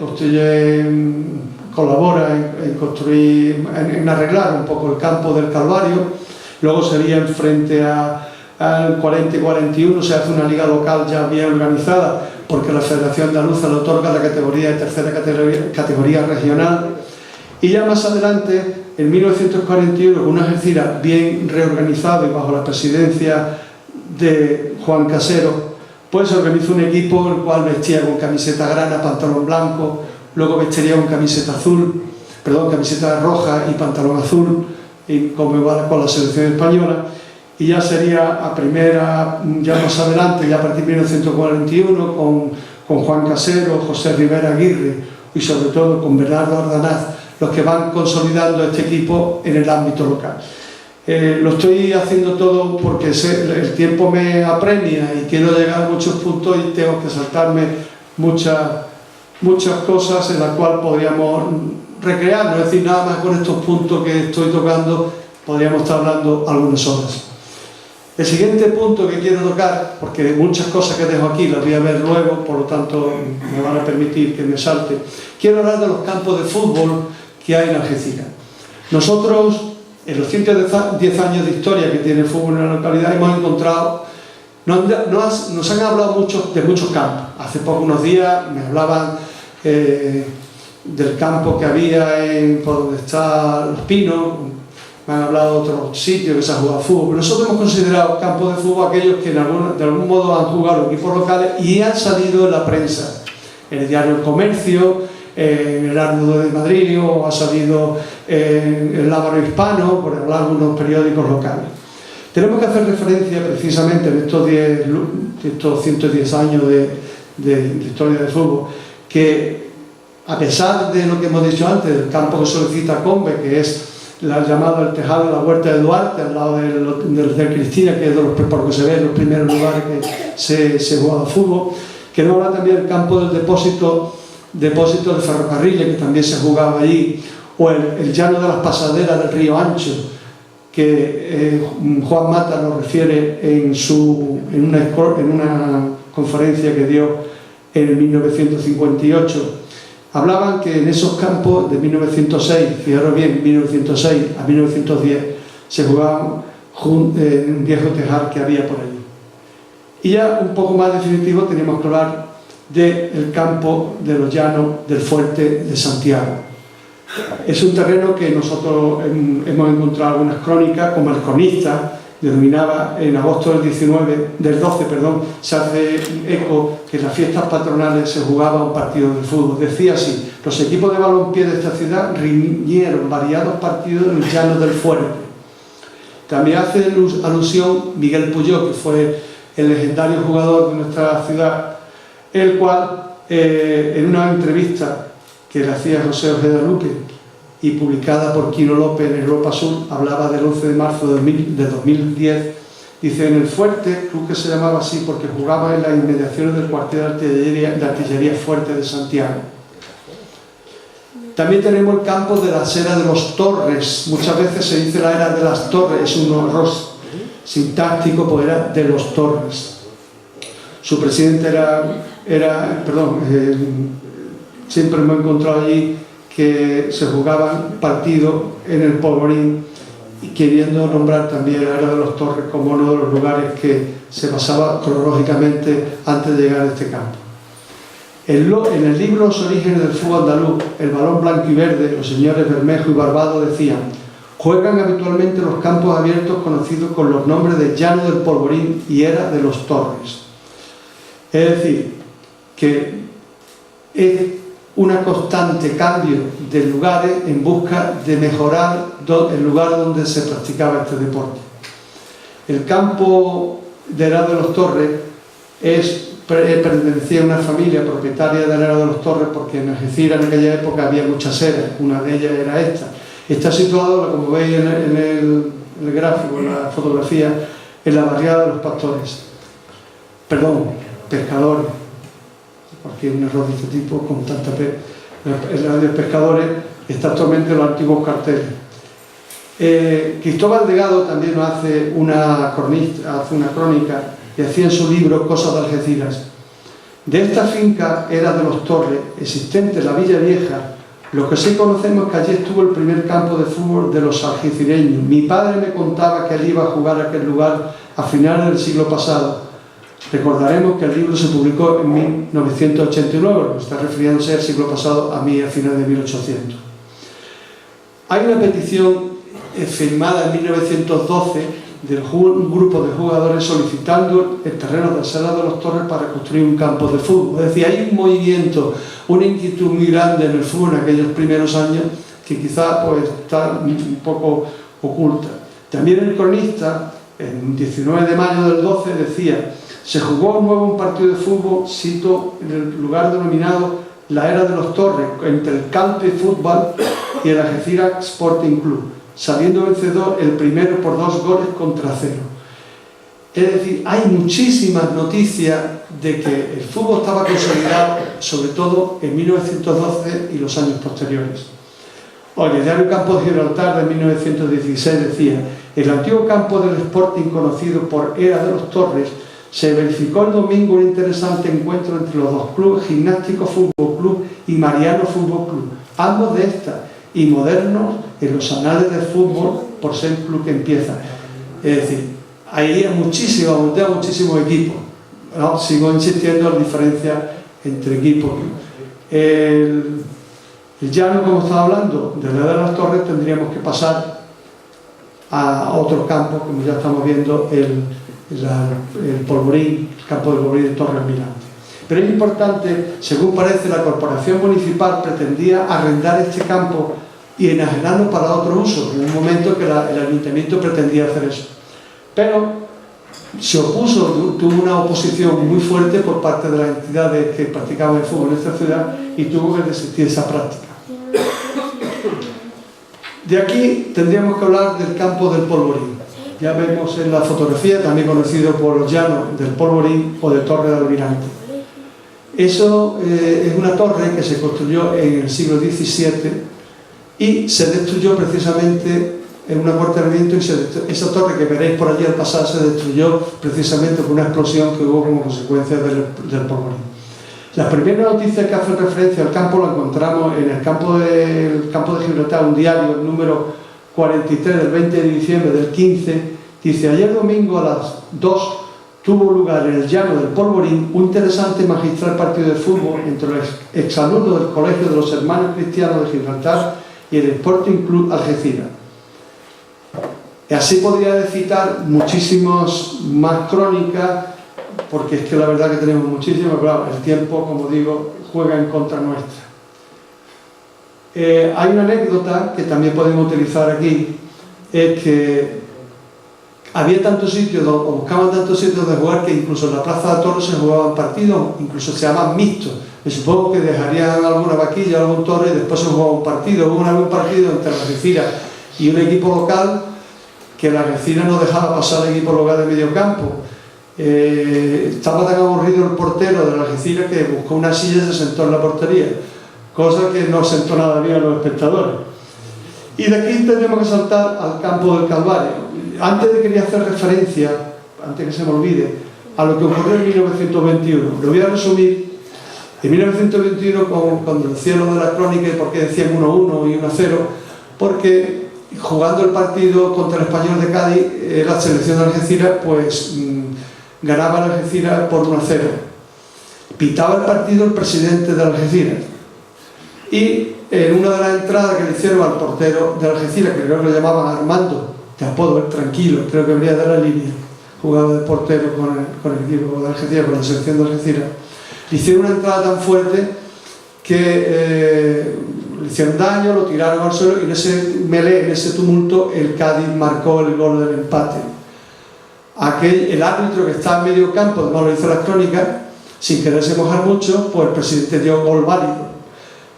colabora en construir, en arreglar un poco el campo del Calvario. Luego sería en frente al 40 y 41 se hace una liga local ya bien organizada, porque la Federación Andaluza le otorga la categoría de tercera categoría regional. Y ya más adelante, en 1941, con una Algeciras bien reorganizado y bajo la presidencia de Juan Casero, pues se organizó un equipo el cual vestía con camiseta grana, pantalón blanco, luego vestiría con camiseta roja y pantalón azul, y como igual con la selección española, y ya sería ya más adelante, ya a partir de 1941, con Juan Casero, José Rivera Aguirre y sobre todo con Bernardo Ardanaz, los que van consolidando este equipo en el ámbito local. Lo estoy haciendo todo porque el tiempo me apremia y quiero llegar a muchos puntos y tengo que saltarme muchas cosas en las cuales podríamos recrearnos, es decir, nada más con estos puntos que estoy tocando podríamos estar hablando algunas horas. El siguiente punto que quiero tocar, porque muchas cosas que dejo aquí las voy a ver luego, por lo tanto me van a permitir que me salte, quiero hablar de los campos de fútbol que hay en Algeciras. Nosotros, en los 110 años de historia que tiene el fútbol en la localidad, hemos encontrado, nos han hablado de muchos campos. Hace pocos unos días me hablaban del campo que había por donde está Los Pinos, me han hablado de otros sitios que se ha jugado fútbol, pero nosotros hemos considerado campos de fútbol aquellos que de algún modo han jugado los equipos locales y han salido en la prensa, en el diario El Comercio, en el Arduo de Madrid, o ha salido en el Lábaro Hispano, por hablar de algunos periódicos locales. Tenemos que hacer referencia precisamente en estos 110 años de historia del fútbol, que a pesar de lo que hemos dicho antes, del campo que solicita Combe, que es llamado el Tejado de la Huerta de Duarte, al lado del Cristina, que es porque se ve en los primeros lugares que se juega fútbol. Queremos hablar también del campo del depósito de ferrocarriles, que también se jugaba allí, o el llano de las pasaderas del Río Ancho, que Juan Mata nos refiere en una conferencia que dio en 1958. Hablaban que en esos campos de 1906, fijaros bien, 1906 a 1910, se jugaban en un viejo tejar que había por allí. Y ya un poco más definitivo teníamos que hablar del campo de los llanos del Fuerte de Santiago. Es un terreno que nosotros hemos encontrado algunas crónicas, como el cronista denominaba en agosto del 12, se hace eco que en las fiestas patronales se jugaba un partido de fútbol. Decía así: los equipos de balompié de esta ciudad riñeron variados partidos en el llano del Fuerte. También hace alusión Miguel Puyol, que fue el legendario jugador de nuestra ciudad, el cual en una entrevista que le hacía José Ojeda Luque y publicada por Quino López en Europa Sur, hablaba del 11 de marzo de 2010, dice: en el Fuerte, club que se llamaba así porque jugaba en las inmediaciones del cuartel de artillería Fuerte de Santiago. También tenemos el campo de la Era de los Torres, muchas veces se dice la Era de las Torres, es un horror sintáctico, pues era de los Torres. Su presidente siempre me he encontrado allí que se jugaban partidos en el Polvorín, y queriendo nombrar también la era de los Torres como uno de los lugares que se pasaba cronológicamente antes de llegar a este campo. En el libro Los orígenes del fútbol andaluz, el balón blanco y verde, los señores Bermejo y Barbado decían: juegan habitualmente los campos abiertos conocidos con los nombres de Llano del Polvorín y Era de los Torres. Es decir, que es una constante cambio de lugares en busca de mejorar el lugar donde se practicaba este deporte. El campo de Era de los Torres pertenecía a una familia propietaria de Era de los Torres, porque en Algeciras en aquella época había muchas eras, una de ellas era esta. Está situado, como veis en el gráfico, en la fotografía, en la barriada de los pescadores, porque un error de este tipo con tanta el radio de pescadores está actualmente en los antiguos carteles. Cristóbal Delgado también nos hace una crónica y hacía en su libro Cosas de Algeciras. De esta finca Era de los Torres, existente en la Villa Vieja, lo que sí conocemos es que allí estuvo el primer campo de fútbol de los algecireños. Mi padre me contaba que él iba a jugar a aquel lugar a finales del siglo pasado. Recordaremos que el libro se publicó en 1989, está refiriéndose al siglo pasado, a mí a finales de 1800. Hay una petición firmada en 1912 de un grupo de jugadores solicitando el terreno de Sala de los Torres para construir un campo de fútbol. Es decir, hay un movimiento, una inquietud muy grande en el fútbol en aquellos primeros años que quizá pues, está un poco oculta. También el cronista, en 19 de mayo del 12, decía: se jugó un partido de fútbol, cito, en el lugar denominado la Era de los Torres, entre el Campe Fútbol y el Algeciras Sporting Club, saliendo vencedor el primero por 2 goles contra 0. Es decir, hay muchísimas noticias de que el fútbol estaba consolidado, sobre todo en 1912 y los años posteriores. Oye, el diario Campo de Gibraltar de 1916 decía: el antiguo campo del Sporting, conocido por Era de los Torres, se verificó el domingo un interesante encuentro entre los dos clubes, Gimnástico Fútbol Club y Mariano Fútbol Club, ambos de esta y modernos en los anales del fútbol por ser un club que empieza. Es decir, hay muchísimos equipos, ¿no? Sigo insistiendo en la diferencia entre equipos. El llano, como estaba hablando, de la de las Torres, tendríamos que pasar a otro campo, como ya estamos viendo, el Polvorín, el campo del Polvorín de Torres Almirante. Pero es importante, según parece, la corporación municipal pretendía arrendar este campo y enajenarlo para otro uso, en un momento que el ayuntamiento pretendía hacer eso. Pero se opuso, tuvo una oposición muy fuerte por parte de las entidades que practicaban el fútbol en esta ciudad y tuvo que desistir de esa práctica. De aquí tendríamos que hablar del campo del Polvorín. Ya vemos en la fotografía, también conocido por los llanos del Polvorín o de Torre de Almirante. Eso es una torre que se construyó en el siglo XVII y se destruyó precisamente en un acuartelamiento, y esa torre que veréis por allí al pasar se destruyó precisamente por una explosión que hubo como consecuencia del Polvorín. Las primeras noticias que hacen referencia al campo lo encontramos en el campo de Gibraltar, un diario, el número 43 del 20 de diciembre del 15, dice: ayer domingo a las 2 tuvo lugar en el llano del Polvorín un interesante magistral partido de fútbol entre los exalumnos del Colegio de los Hermanos Cristianos de Gibraltar y el Sporting Club Algeciras. Y así podría citar muchísimas más crónicas, porque es que la verdad que tenemos muchísimas, claro, el tiempo, como digo, juega en contra nuestra. Hay una anécdota que también podemos utilizar aquí, es que había tantos sitios, o buscaban tantos sitios de jugar, que incluso en la Plaza de Toros se jugaban partidos, incluso se llaman mixtos. Me supongo que dejarían alguna vaquilla, algún toro, y después se jugaba un partido. Hubo algún partido entre la Algeciras y un equipo local, que la Algeciras no dejaba pasar al equipo local de medio campo. Estaba tan aburrido el portero de la Algeciras que buscó una silla y se sentó en la portería, cosa que no sentó nada bien a los espectadores. Y de aquí tendremos que saltar al campo del Calvario. antes de quería hacer referencia, antes que se me olvide, a lo que ocurrió en 1921. Lo voy a resumir. En 1921, cuando decía lo de la crónica y por qué decían 1-1 y 1-0, porque jugando el partido contra el Español de Cádiz, la selección de Algeciras, pues ganaba el Algeciras por 1-0. Pitaba el partido el presidente de Algeciras. Y en una de las entradas que le hicieron al portero de Algeciras, que creo que lo llamaban Armando, de apodo, el tranquilo, creo que venía de la línea, jugaba de portero con el equipo de Algeciras, con la selección de Algeciras, le hicieron una entrada tan fuerte que le hicieron daño, lo tiraron al suelo y en ese melee, en ese tumulto, el Cádiz marcó el gol del empate. El árbitro que estaba en medio campo, además lo hizo las crónicas, sin quererse mojar mucho, pues el presidente dio gol válido.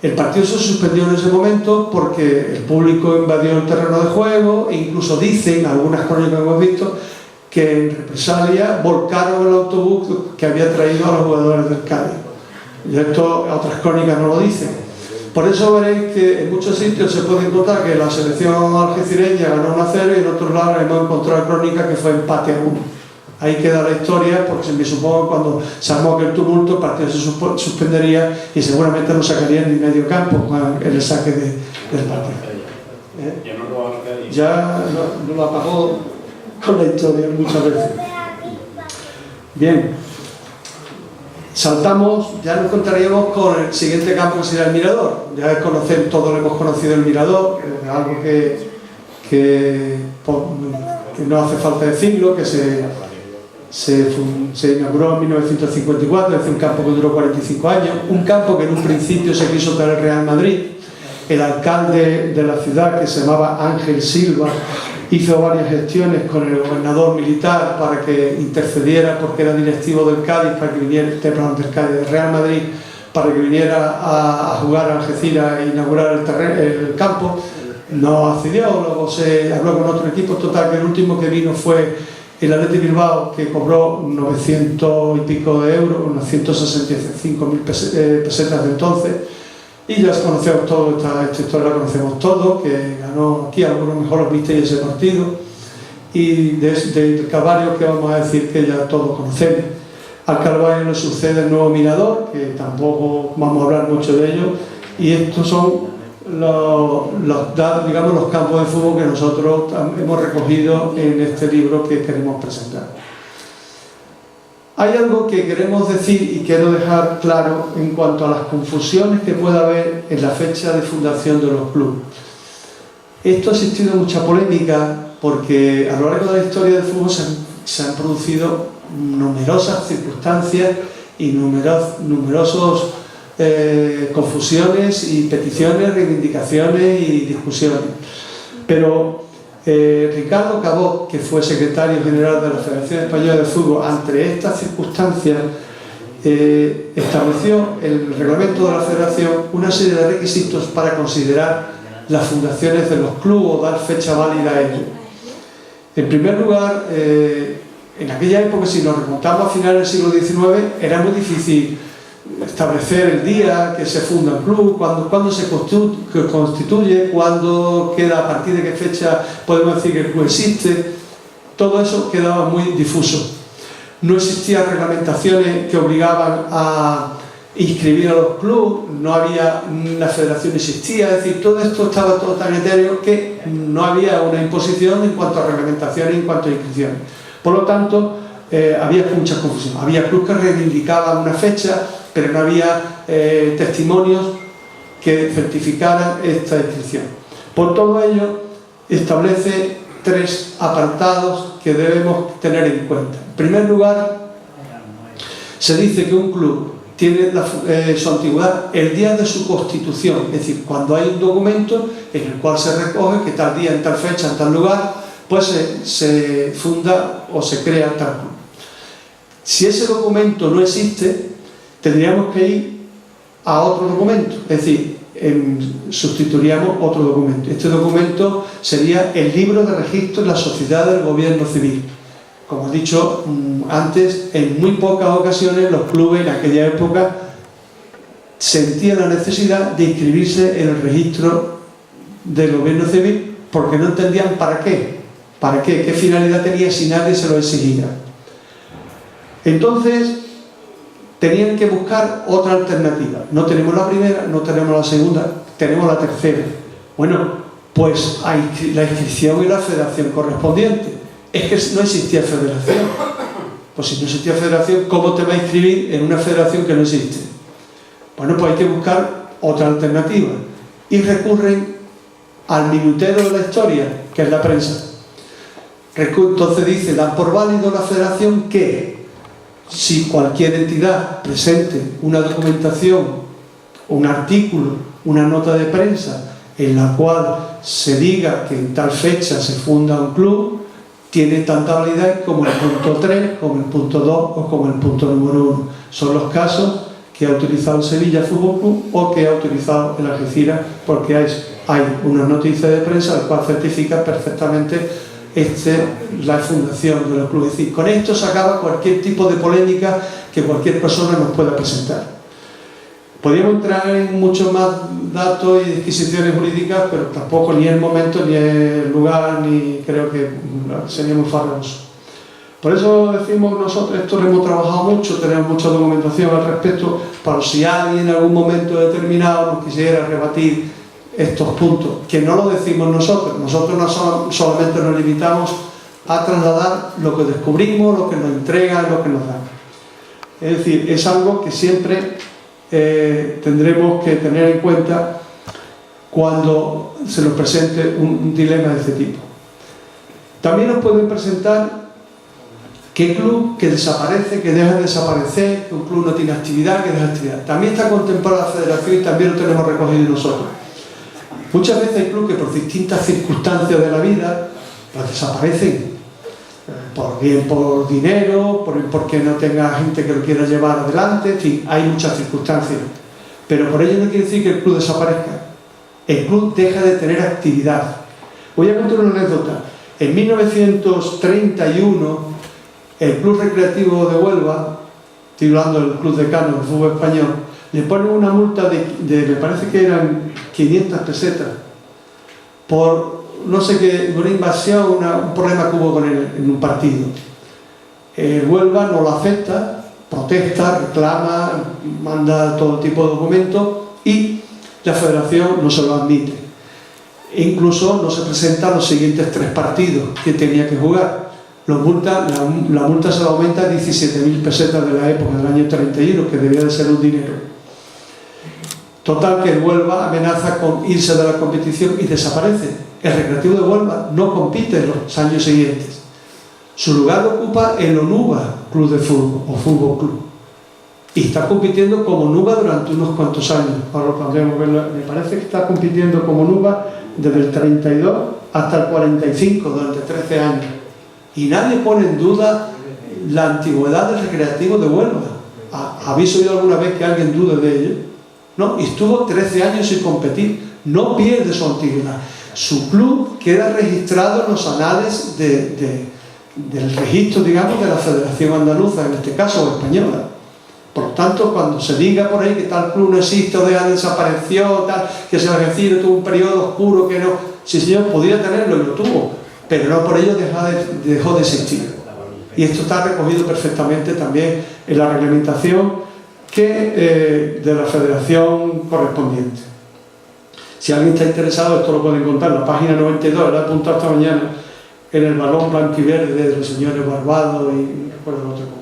El partido se suspendió en ese momento porque el público invadió el terreno de juego e incluso dicen, algunas crónicas que hemos visto, que en represalia volcaron el autobús que había traído a los jugadores del Cádiz. Y esto otras crónicas no lo dicen. Por eso veréis que en muchos sitios se puede encontrar que la selección algecireña ganó 1-0 y en otros lados hemos encontrado crónicas que fue empate a 1. Ahí queda la historia, porque me supongo que cuando se armó aquel tumulto el partido se suspendería y seguramente no sacarían ni medio campo en el saque del partido. Ya no lo apagó con la historia muchas veces. Bien, saltamos, ya nos encontraríamos con el siguiente campo, que sería el Mirador. Ya todos lo hemos conocido el Mirador, algo que no hace falta decirlo, que se inauguró en 1954, es un campo que duró 45 años, un campo que en un principio se quiso traer el Real Madrid. El alcalde de la ciudad, que se llamaba Ángel Silva, hizo varias gestiones con el gobernador militar para que intercediera, porque era directivo del Cádiz, para que viniera, del Real Madrid, para que viniera a jugar a Algeciras e inaugurar el campo. No accedió, luego se habló con otro equipo, total que el último que vino fue el Athletic Bilbao, que cobró 900 y pico de euros, unas 165.000 pesetas de entonces, y ya conocemos todo, esta historia la conocemos todos, que ganó aquí, algunos mejor visteis ese partido, y del Calvario, que vamos a decir que ya todos conocemos. Al Calvario le sucede el nuevo Mirador, que tampoco vamos a hablar mucho de ello, y estos son los campos de fútbol que nosotros hemos recogido en este libro que queremos presentar. Hay algo que queremos decir y quiero dejar claro en cuanto a las confusiones que pueda haber en la fecha de fundación de los clubes. Esto ha existido mucha polémica porque a lo largo de la historia del fútbol se han producido numerosas circunstancias y numerosos confusiones y peticiones, reivindicaciones y discusiones. Pero Ricardo Cabot, que fue secretario general de la Federación Española de Fútbol, ante estas circunstancias estableció en el reglamento de la Federación una serie de requisitos para considerar las fundaciones de los clubes o dar fecha válida a ellos. En primer lugar, en aquella época, si nos remontamos a finales del siglo XIX, era muy difícil establecer el día que se funda un club, cuándo se constituye, cuándo queda, a partir de qué fecha podemos decir que el club existe. Todo eso quedaba muy difuso. No existían reglamentaciones que obligaban a inscribir a los clubes, no había, la federación existía, es decir, todo esto estaba todo tan etéreo que no había una imposición en cuanto a reglamentación y en cuanto a inscripciones. Por lo tanto, había mucha confusión. Había clubes que reivindicaban una fecha, pero no había testimonios que certificaran esta inscripción. Por todo ello, establece 3 apartados que debemos tener en cuenta. En primer lugar, se dice que un club tiene su antigüedad el día de su constitución, es decir, cuando hay un documento en el cual se recoge que tal día, en tal fecha, en tal lugar, pues se funda o se crea tal club. Si ese documento no existe, tendríamos que ir a otro documento, es decir, sustituiríamos otro documento. Este documento sería el libro de registro de la sociedad del gobierno civil. Como he dicho antes, en muy pocas ocasiones los clubes en aquella época sentían la necesidad de inscribirse en el registro del gobierno civil porque no entendían para qué ¿Para qué? ¿Qué finalidad tenía si nadie se lo exigía? Entonces, tenían que buscar otra alternativa. No tenemos la primera, no tenemos la segunda, tenemos la tercera. Bueno, pues hay la inscripción y la federación correspondiente. Es que no existía federación. Pues si no existía federación, ¿cómo te va a inscribir en una federación que no existe? Bueno, pues hay que buscar otra alternativa. Y recurren al minutero de la historia, que es la prensa. Entonces dice, dan por válido la federación que si cualquier entidad presente una documentación, un artículo, una nota de prensa en la cual se diga que en tal fecha se funda un club, tiene tanta validez como el punto 3, como el punto 2 o como el punto número 1. Son los casos que ha utilizado el Sevilla Fútbol Club o que ha utilizado el Algeciras, porque hay una noticia de prensa la cual certifica perfectamente la fundación de los clubes. Es decir, con esto se acaba cualquier tipo de polémica que cualquier persona nos pueda presentar. Podríamos entrar en muchos más datos y disquisiciones jurídicas, pero tampoco ni el momento, ni el lugar, ni creo que sería muy farragoso. Por eso decimos nosotros, esto lo hemos trabajado mucho, tenemos mucha documentación al respecto, para si alguien en algún momento determinado nos quisiera rebatir estos puntos, que no lo decimos nosotros no solamente nos limitamos a trasladar lo que descubrimos, lo que nos entregan, lo que nos dan. Es decir, es algo que siempre tendremos que tener en cuenta cuando se nos presente un dilema de este tipo. También nos pueden presentar qué club que desaparece, que deja de desaparecer, que un club no tiene actividad, que deja actividad. También está contemplada la federación y también lo tenemos recogido nosotros. Muchas veces hay clubes que por distintas circunstancias de la vida pues desaparecen, bien por dinero, porque no tenga gente que lo quiera llevar adelante, en fin, hay muchas circunstancias. Pero por ello no quiere decir que el club desaparezca. El club deja de tener actividad. Voy a contar una anécdota. En 1931, el Club Recreativo de Huelva, estoy hablando del Club Decano del fútbol español, le ponen una multa de me parece que eran 500 pesetas por no sé qué, una invasión, un problema que hubo con él en un partido. Huelva no lo acepta, protesta, reclama, manda todo tipo de documentos y la federación no se lo admite. E incluso no se presentan los siguientes 3 partidos que tenía que jugar. La multa se la aumenta a 17.000 pesetas de la época, del año 31, que debía de ser un dinero. Total, que el Huelva amenaza con irse de la competición y desaparece. El Recreativo de Huelva no compite en los años siguientes. Su lugar lo ocupa el Onuba Club de Fútbol o Fútbol Club. Y está compitiendo como Onuba durante unos cuantos años. Ahora podemos verlo. Me parece que está compitiendo como Onuba desde el 32 hasta el 45, durante 13 años. Y nadie pone en duda la antigüedad del Recreativo de Huelva. ¿Habéis oído alguna vez que alguien dude de ello? No, y estuvo 13 años sin competir. No pierde su antigüedad. Su club queda registrado en los anales del registro, digamos, de la Federación Andaluza, en este caso, o española. Por lo tanto, cuando se diga por ahí que tal club no existe o desapareció, tal, que se Algeciras tuvo un periodo oscuro que no... Sí, señor, podía tenerlo y lo tuvo, pero no por ello dejó de existir. Y esto está recogido perfectamente también en la reglamentación de la federación correspondiente. Si alguien está interesado, esto lo pueden encontrar en la página 92, la he apuntado esta mañana, en el balón blanco y verde de los señores Barbado y no recuerdo otra cosa.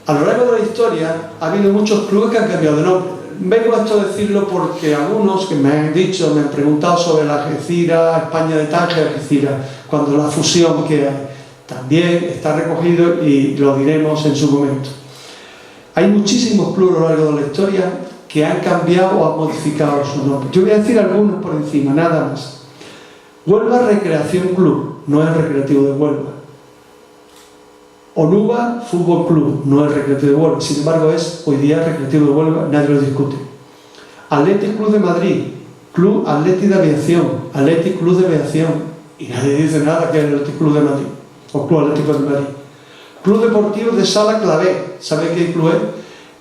A lo largo de la historia ha habido muchos clubes que han cambiado de nombre. Vengo a esto a decirlo porque algunos que me han dicho, me han preguntado sobre la Algeciras, España de Tánger, Algeciras, cuando la fusión que hay, también está recogido y lo diremos en su momento. Hay muchísimos clubes a lo largo de la historia que han cambiado o han modificado su nombre. Yo voy a decir algunos por encima, nada más. Huelva Recreación Club, no es el Recreativo de Huelva. Onuba Fútbol Club, no es el Recreativo de Huelva, sin embargo es hoy día el Recreativo de Huelva, nadie lo discute. Athletic Club de Madrid, Club Athletic de Aviación, Athletic Club de Aviación, y nadie dice nada que es el Athletic Club de Madrid, o Club Atlético de Madrid. Club Deportivo de Sala Clavé, ¿sabe qué club es?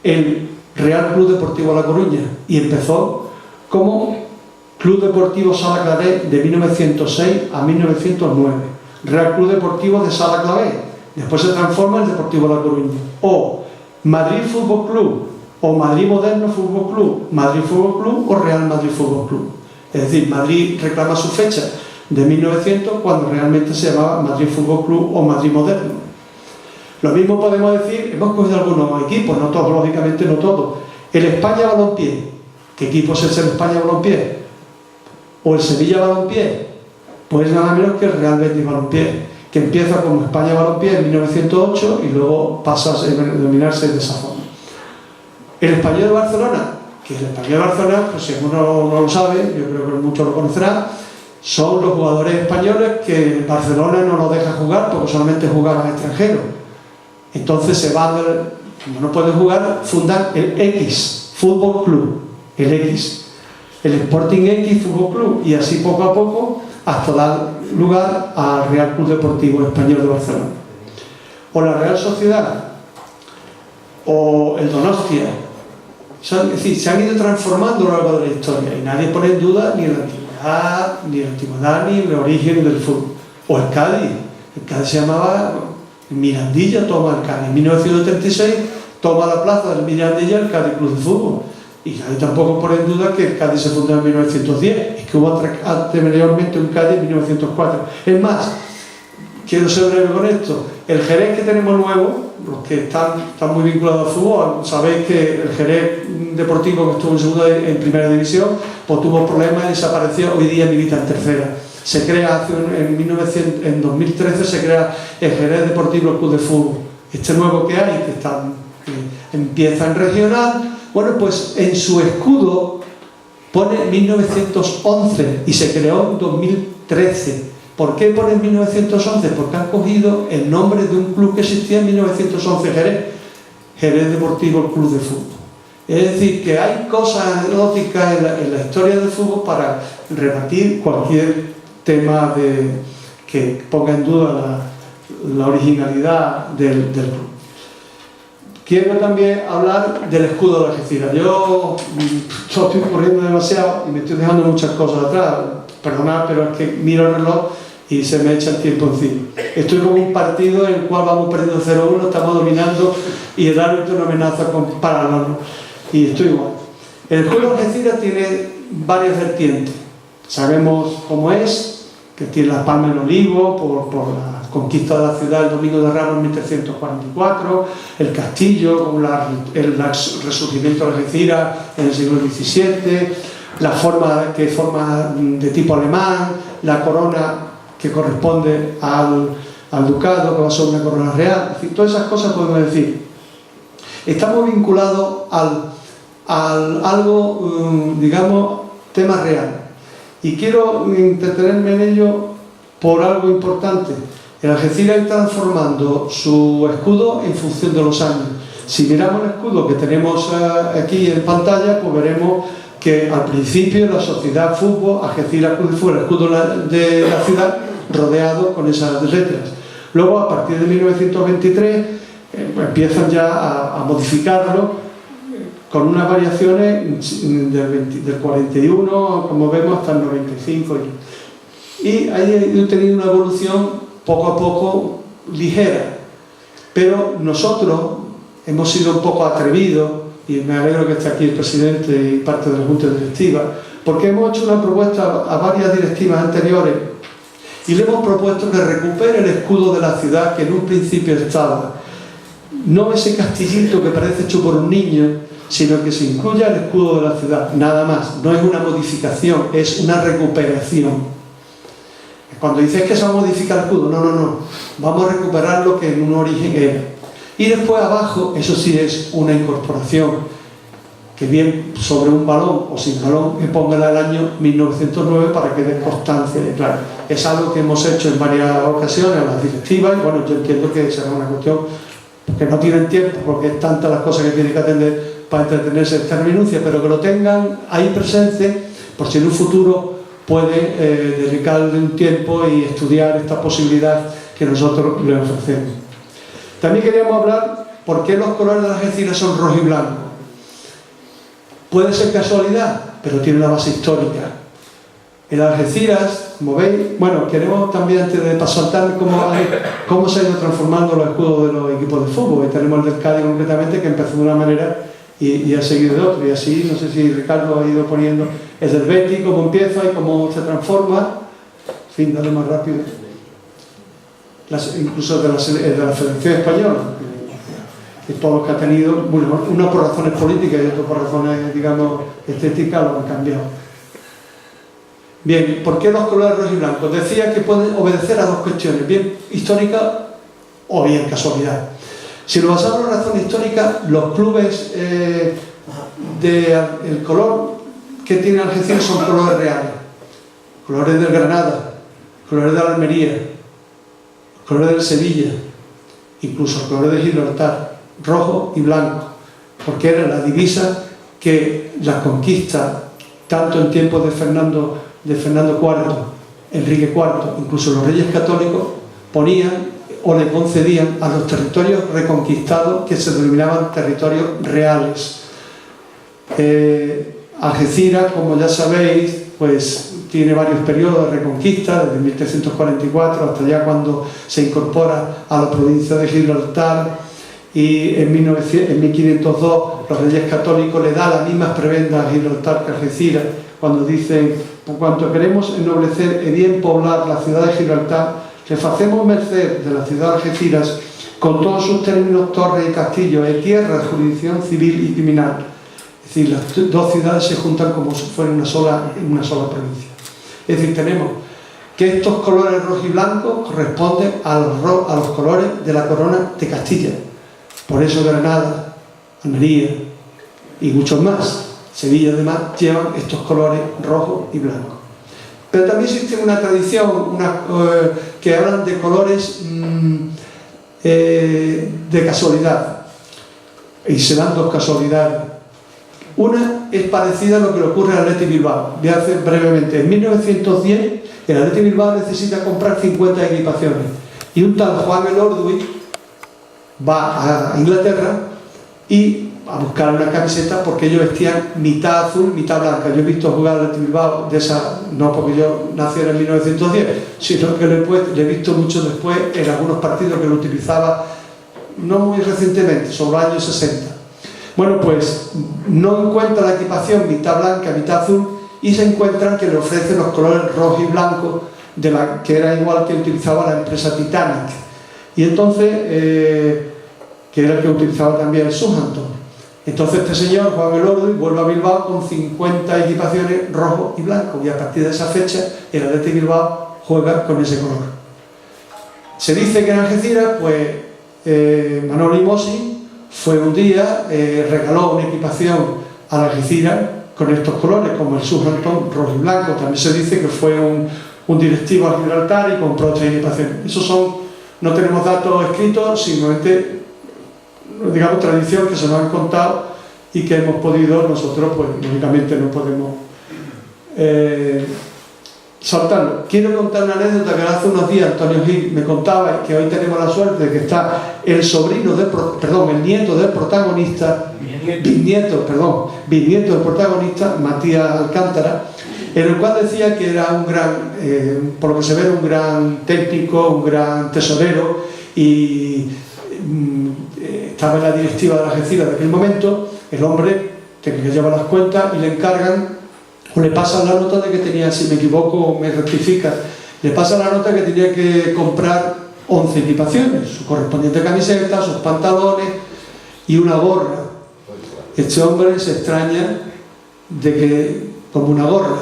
El Real Club Deportivo La Coruña, y empezó como Club Deportivo Sala Claret de 1906 a 1909, Real Club Deportivo de Sala Claret, después se transforma en Deportivo La Coruña, o Madrid Fútbol Club, o Madrid Moderno Fútbol Club, Madrid Fútbol Club o Real Madrid Fútbol Club. Es decir, Madrid reclama su fecha de 1900 cuando realmente se llamaba Madrid Fútbol Club o Madrid Moderno. Lo mismo podemos decir, hemos cogido algunos equipos, no todos, lógicamente no todos. El España Balompié, ¿qué equipo es el España Balompié? O el Sevilla Balompié, pues nada menos que el Real Betis Balompié, que empieza como España Balompié en 1908 y luego pasa a denominarse de esa forma. El Español de Barcelona, que el Español de Barcelona, pues si uno no lo sabe, yo creo que muchos lo conocerán, son los jugadores españoles que Barcelona no los deja jugar porque solamente jugaban extranjeros. Entonces se van, como no pueden jugar, fundan el X Fútbol Club, el X, el Sporting X Fútbol Club, y así poco a poco hasta dar lugar al Real Club Deportivo Español de Barcelona. O la Real Sociedad, o el Donostia. Es decir, se han ido transformando a lo largo de la historia y nadie pone en duda ni la antigüedad ni el origen del fútbol. O el Cádiz. El Cádiz se llamaba Mirandilla, toma el Cádiz. En 1936 toma la plaza del Mirandilla el Cádiz Club de Fútbol. Y nadie tampoco pone en duda que el Cádiz se fundó en 1910. Es que hubo anteriormente un Cádiz en 1904. Es más, quiero ser breve con esto. El Jerez que tenemos nuevo, los que están muy vinculados al fútbol, sabéis que el Jerez Deportivo, que estuvo en primera división, pues tuvo problemas y desapareció. Hoy día milita en tercera. Se crea en 2013 se crea el Jerez Deportivo Club de Fútbol. Este nuevo que hay, que empieza en regional, bueno, pues en su escudo pone 1911 y se creó en 2013. ¿Por qué pone 1911? Porque han cogido el nombre de un club que existía en 1911, Jerez Deportivo Club de Fútbol. Es decir, que hay cosas anecdóticas en la historia del fútbol para rebatir cualquier tema que ponga en duda la originalidad del club. Quiero también hablar del escudo de Algeciras. Yo estoy corriendo demasiado y me estoy dejando muchas cosas atrás. Perdonad, pero es que miro el reloj y se me echa el tiempo encima. Estoy como un partido en el cual vamos perdiendo 0-1, estamos dominando y el árbitro no amenaza con pararnos. Y estoy igual. El escudo de Algeciras tiene varias vertientes. Sabemos cómo es, que tiene la palma en olivo por la conquista de la ciudad el Domingo de Ramos en 1344, el castillo con el resurgimiento de Algeciras en el siglo XVII, la forma de tipo alemán, la corona que corresponde al ducado, que va a ser una corona real, en fin, todas esas cosas podemos decir. Estamos vinculados al algo, digamos, tema real. Y quiero entretenerme en ello por algo importante. El Algeciras está transformando su escudo en función de los años. Si miramos el escudo que tenemos aquí en pantalla, pues veremos que al principio la sociedad fútbol, Algeciras Club de Fútbol, el escudo de la ciudad rodeado con esas letras. Luego, a partir de 1923, empiezan ya a modificarlo con unas variaciones del 41, como vemos, hasta el 95. Y ahí he tenido una evolución poco a poco ligera. Pero nosotros hemos sido un poco atrevidos, y me alegro que esté aquí el presidente y parte de la Junta Directiva, porque hemos hecho una propuesta a varias directivas anteriores y le hemos propuesto que recupere el escudo de la ciudad que en un principio estaba. No ese castillito que parece hecho por un niño, sino que se incluya el escudo de la ciudad, nada más. No es una modificación, es una recuperación. Cuando dices que se va a modificar el escudo, no, vamos a recuperar lo que en un origen era. Y después abajo, eso sí es una incorporación, que bien sobre un balón o sin balón, me ponga el año 1909 para que dé constancia. Claro, es algo que hemos hecho en varias ocasiones a las directivas, y bueno, yo entiendo que será una cuestión que no tienen tiempo, porque es tantas las cosas que tienen que atender para entretenerse en esta renuncia, pero que lo tengan ahí presente, por si en un futuro pueden dedicarle un tiempo y estudiar esta posibilidad que nosotros les ofrecemos. También queríamos hablar por qué los colores de Algeciras son rojo y blanco. Puede ser casualidad, pero tiene una base histórica. El Algeciras, como veis, bueno, queremos también, antes de saltar, cómo se ha ido transformando los escudos de los equipos de fútbol. Y tenemos el del Cádiz concretamente, que empezó de una manera y ha seguido de otra. Y así, no sé si Ricardo ha ido poniendo el del Betis, cómo empieza y cómo se transforma. En fin, dale más rápido. Incluso de la Federación Española, que todos los que ha tenido, bueno, uno por razones políticas y otro por razones, digamos, estéticas, lo han cambiado. Bien, ¿por qué los colores rojos y blancos? Decía que pueden obedecer a dos cuestiones, bien histórica o bien casualidad. Si lo basamos en razón histórica, los clubes el color que tiene Algeciras son colores reales. Colores del Granada, colores de la Almería, colores del Sevilla, incluso colores de Gibraltar, rojo y blanco, porque era la divisa que la conquista, tanto en tiempos de Fernando IV, Enrique IV, incluso los reyes católicos ponían o le concedían a los territorios reconquistados, que se denominaban territorios reales. Algeciras, como ya sabéis, pues tiene varios periodos de reconquista, desde 1344 hasta ya cuando se incorpora a la provincia de Gibraltar, y en 1502 los reyes católicos le dan las mismas prebendas a Gibraltar que a Algeciras, cuando dicen: por cuanto queremos ennoblecer y bien poblar la ciudad de Gibraltar, le hacemos merced de la ciudad de Algeciras con todos sus términos, torres y castillos, y tierra de jurisdicción civil y criminal. Es decir, las dos ciudades se juntan como si fueran una sola provincia. Es decir, tenemos que estos colores rojo y blanco corresponden a los colores de la corona de Castilla. Por eso Granada, Almería y muchos más, Sevilla además, llevan estos colores rojo y blanco. Pero también existe una tradición que hablan de colores de casualidad, y se dan dos casualidades. Una es parecida a lo que le ocurre al Athletic Bilbao. Voy a hacer brevemente. En 1910 el Athletic Bilbao necesita comprar 50 equipaciones, y un tal Juan Elorduy va a Inglaterra y a buscar una camiseta, porque ellos vestían mitad azul, mitad blanca. Yo he visto jugar al Athletic Bilbao de esa, no porque yo nací en 1910, sino que le he visto mucho después en algunos partidos que lo utilizaba, no muy recientemente, sobre los años 60. Bueno, pues no encuentra la equipación mitad blanca, mitad azul, y se encuentran que le ofrecen los colores rojo y blanco, que era igual que utilizaba la empresa Titanic. Y entonces, que era el que utilizaba también el Southampton. Entonces este señor, Juan Elorduy, vuelve a Bilbao con 50 equipaciones rojo y blanco, y a partir de esa fecha el Athletic Bilbao juega con ese color. Se dice que en Algeciras, pues Manoli Mossi fue un día, regaló una equipación a Algeciras con estos colores, como el Southampton rojo y blanco. También se dice que fue un directivo a Gibraltar y compró otras equipaciones. Esos son, no tenemos datos escritos, simplemente, digamos, tradición que se nos han contado y que hemos podido nosotros, pues lógicamente no podemos saltarlo. Quiero contar una anécdota que hace unos días Antonio Gil me contaba, que hoy tenemos la suerte de que está el nieto del protagonista, bisnieto del protagonista, Matías Alcántara, en el cual decía que era un gran, por lo que se ve, un gran técnico, un gran tesorero, y estaba en la directiva de la Algeciras de aquel momento. El hombre tiene que llevar las cuentas y le encargan, o le pasan la nota de que tenía, si me equivoco me rectifica, le pasan la nota que tenía que comprar 11 equipaciones, su correspondiente camiseta, sus pantalones y una gorra. Este hombre se extraña de que, como una gorra,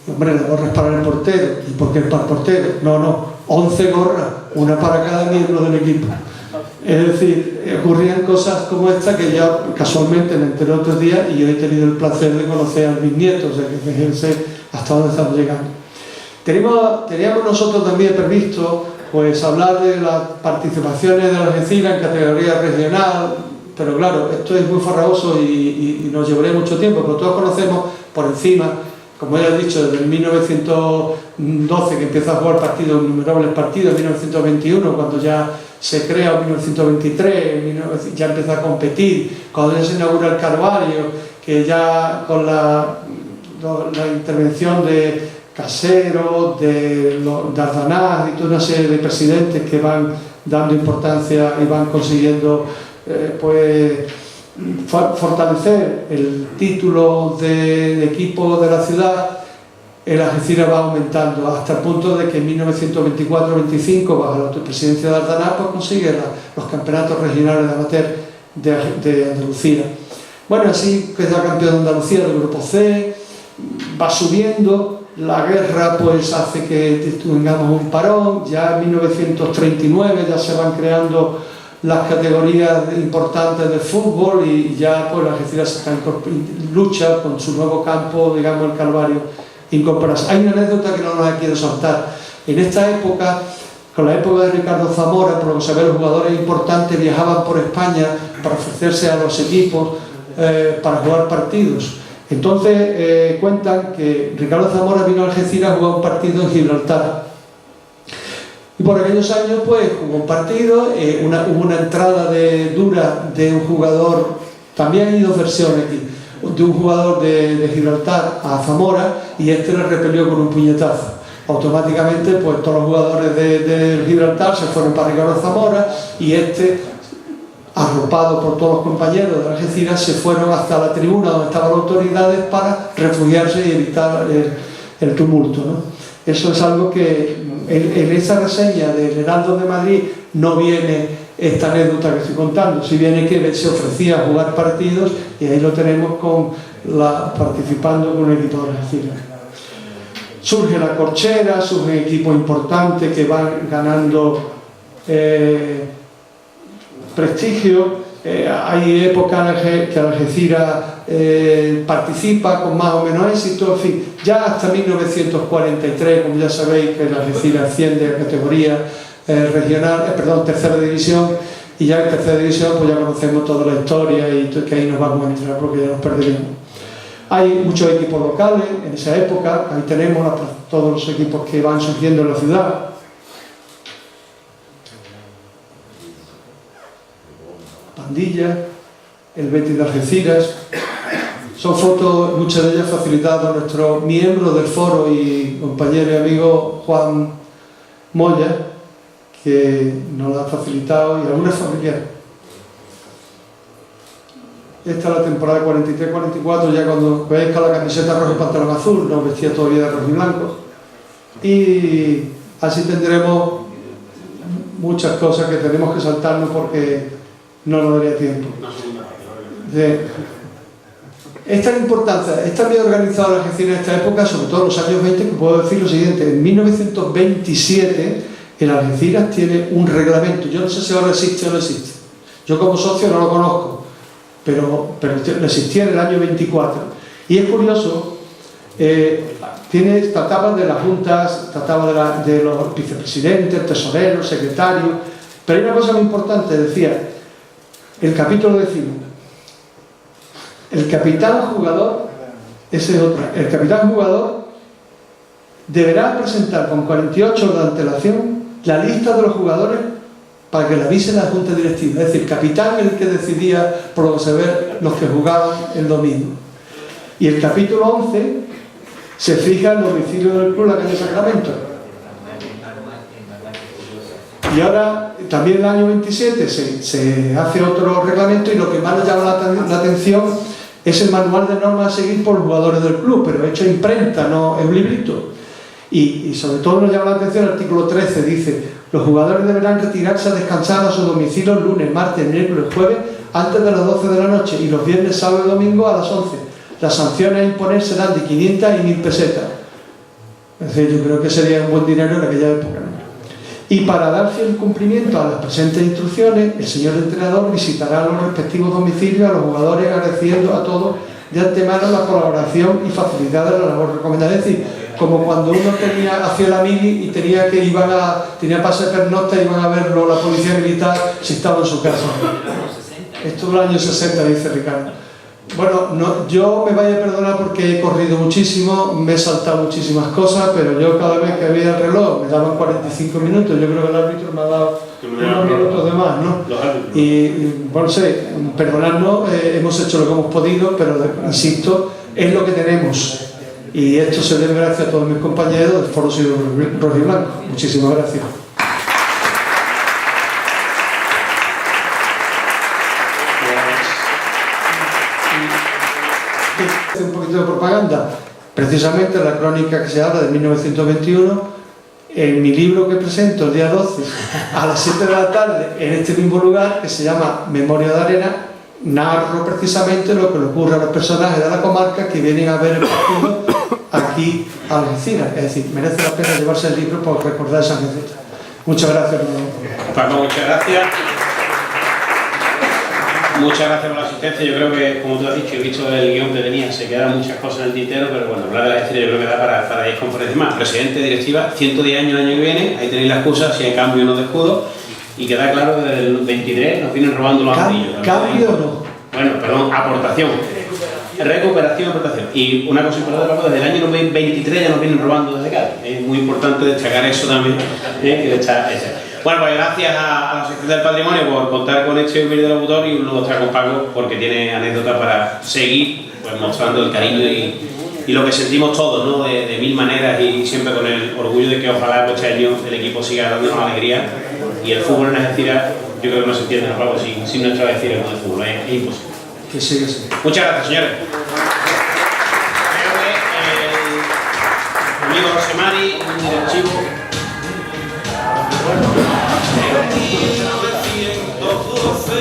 hombre, la gorra es para el portero. ¿Y por qué para el portero? No, 11 gorras, una para cada miembro del equipo. Es decir, ocurrían cosas como esta que ya casualmente me enteré otros días, y yo he tenido el placer de conocer al bisnieto, o sea que fíjense hasta dónde estamos llegando. Teníamos nosotros también previsto, pues, hablar de las participaciones de la Algeciras en categoría regional, pero claro, esto es muy farragoso y nos llevaría mucho tiempo, pero todos conocemos por encima, como ya he dicho, desde 1912 que empieza a jugar partidos, innumerables partidos, en 1921 cuando ya se crea, en 1923 ya empieza a competir, cuando ya se inaugura el Calvario, que ya con la intervención de Casero, de Ardanaz y toda una serie de presidentes que van dando importancia y van consiguiendo fortalecer el título de equipo de la ciudad. El Algeciras va aumentando hasta el punto de que en 1924-25, bajo la presidencia de Ardanaz, pues consigue los campeonatos regionales de amateur de Andalucía. Bueno, así queda campeón de Andalucía del grupo C, va subiendo. La guerra pues hace que tengamos un parón. Ya en 1939 ya se van creando las categorías importantes del fútbol y ya pues la Algeciras lucha con su nuevo campo, digamos el Calvario, incorporarse. Hay una anécdota que no nos la quiero soltar. En esta época, con la época de Ricardo Zamora, por lo que se ve, los jugadores importantes viajaban por España para ofrecerse a los equipos para jugar partidos. Entonces cuentan que Ricardo Zamora vino a Algeciras a jugar un partido en Gibraltar. Y por aquellos años pues jugó un partido, hubo una entrada dura de un jugador, también hay dos versiones aquí, de un jugador de Gibraltar a Zamora, y este le repelió con un puñetazo. Automáticamente pues todos los jugadores de Gibraltar se fueron para Ricardo Zamora, y este, arropado por todos los compañeros de Algeciras, se fueron hasta la tribuna donde estaban las autoridades para refugiarse y evitar el tumulto, ¿no? Eso es algo que en esa reseña del Heraldo de Madrid no viene esta anécdota que estoy contando, si viene que se ofrecía a jugar partidos, y ahí lo tenemos participando con un equipo de Algeciras. Surge la Corchera, surge un equipo importante que van ganando prestigio. Hay épocas que Algeciras participa con más o menos éxito. En fin, ya hasta 1943, como ya sabéis, que Algeciras asciende a categoría regional, tercera división, y ya en tercera división pues ya conocemos toda la historia y que ahí nos vamos a entrar porque ya nos perderíamos. Hay muchos equipos locales en esa época, ahí tenemos todos los equipos que van surgiendo en la ciudad. Pandilla, el Betis de Algeciras. Son fotos, muchas de ellas facilitadas por nuestro miembro del foro y compañero y amigo Juan Moya, que nos la ha facilitado, y algunas familiares. Esta es la temporada 43-44, ya cuando veis con la camiseta roja y pantalón azul, nos vestía todavía de rojo y blanco. Y así tendremos muchas cosas que tenemos que saltarnos porque no nos daría tiempo. Esta es la importancia. Está bien organizado la Algeciras en esta época, sobre todo en los años 20, que puedo decir lo siguiente. En 1927 el Algeciras tiene un reglamento. Yo no sé si ahora existe o no existe. Yo como socio no lo conozco, pero existía en el año 24. Y es curioso, trataba de las juntas, trataba de los vicepresidentes, tesoreros, secretarios, pero hay una cosa muy importante, decía, el capítulo décimo, el capitán jugador, esa es otra, el capitán jugador deberá presentar con 48 horas de antelación la lista de los jugadores para que la avise la junta directiva. Es decir, el capitán es el que decidía, por lo que se ve, los que jugaban el domingo. Y el capítulo 11 se fija el domicilio del club, la calle Sacramento. Y ahora, también en el año 27, se hace otro reglamento, y lo que más nos llama la atención es el manual de normas a seguir por los jugadores del club, pero hecho en imprenta, no en un librito. Y sobre todo nos llama la atención el artículo 13, dice: los jugadores deberán retirarse a descansar a su domicilio el lunes, martes, miércoles, jueves, antes de las 12 de la noche, y los viernes, sábado y domingo a las 11. Las sanciones a imponer serán de 500 y 1000 pesetas. Es decir, yo creo que sería un buen dinero en aquella época, ¿no? Y para dar fiel cumplimiento a las presentes instrucciones, el señor entrenador visitará los respectivos domicilios a los jugadores, agradeciendo a todos de antemano la colaboración y facilidad de la labor recomendada. Es decir, como cuando uno hacía la mili y tenía pase de pernocta y iban a verlo la policía militar si estaba en su casa. Esto es el año 60, dice Ricardo. Bueno, yo me vaya a perdonar porque he corrido muchísimo, me he saltado muchísimas cosas, pero yo cada vez que veía el reloj me daban 45 minutos, yo creo que el árbitro me ha dado unos minutos de más, ¿no? Y bueno, sé, perdonadnos, hemos hecho lo que hemos podido, pero insisto, es lo que tenemos. y esto se debe gracias a todos mis compañeros del Foro Cívico Rojiblanco. Muchísimas gracias. Un poquito de propaganda. Precisamente la crónica que se habla de 1921, en mi libro que presento el día 12 a las 7 de la tarde en este mismo lugar, que se llama Memoria de Arena, narro precisamente lo que le ocurre a los personajes de la comarca que vienen a ver el partido aquí a Algeciras. Es decir, merece la pena llevarse el libro por recordar esa anécdota. Muchas gracias. Paco, muchas gracias. Muchas gracias por la asistencia. Yo creo que, como tú has dicho, he visto el guión que tenía, se quedan muchas cosas en el tintero, pero bueno, hablar de la Algeciras yo creo que da para 10 conferencias más. Presidente, directiva, 110 años el año que viene, ahí tenéis la excusa, si hay cambio no de escudo, y queda claro que desde el 23 nos vienen robando los anillos. ¿Cambio o no? Bueno, perdón, aportación. Recuperación, aportación. Y una cosa importante, Paco, desde el año 23 ya nos vienen robando desde Cádiz. Es muy importante destacar eso también. Bueno, pues gracias a la Asociación del Patrimonio por contar con este humilde locutor y luego está con Paco porque tiene anécdotas para seguir pues, mostrando el cariño y lo que sentimos todos, ¿no? De mil maneras y siempre con el orgullo de que ojalá este año el equipo siga dándonos alegría y el fútbol en Algeciras, yo creo que no se entiende, ¿no, Paco? Sin nuestra Algeciras no de fútbol, es imposible. Que sigue así. Muchas gracias, señores. El amigo José Mari, un archivo. En 1912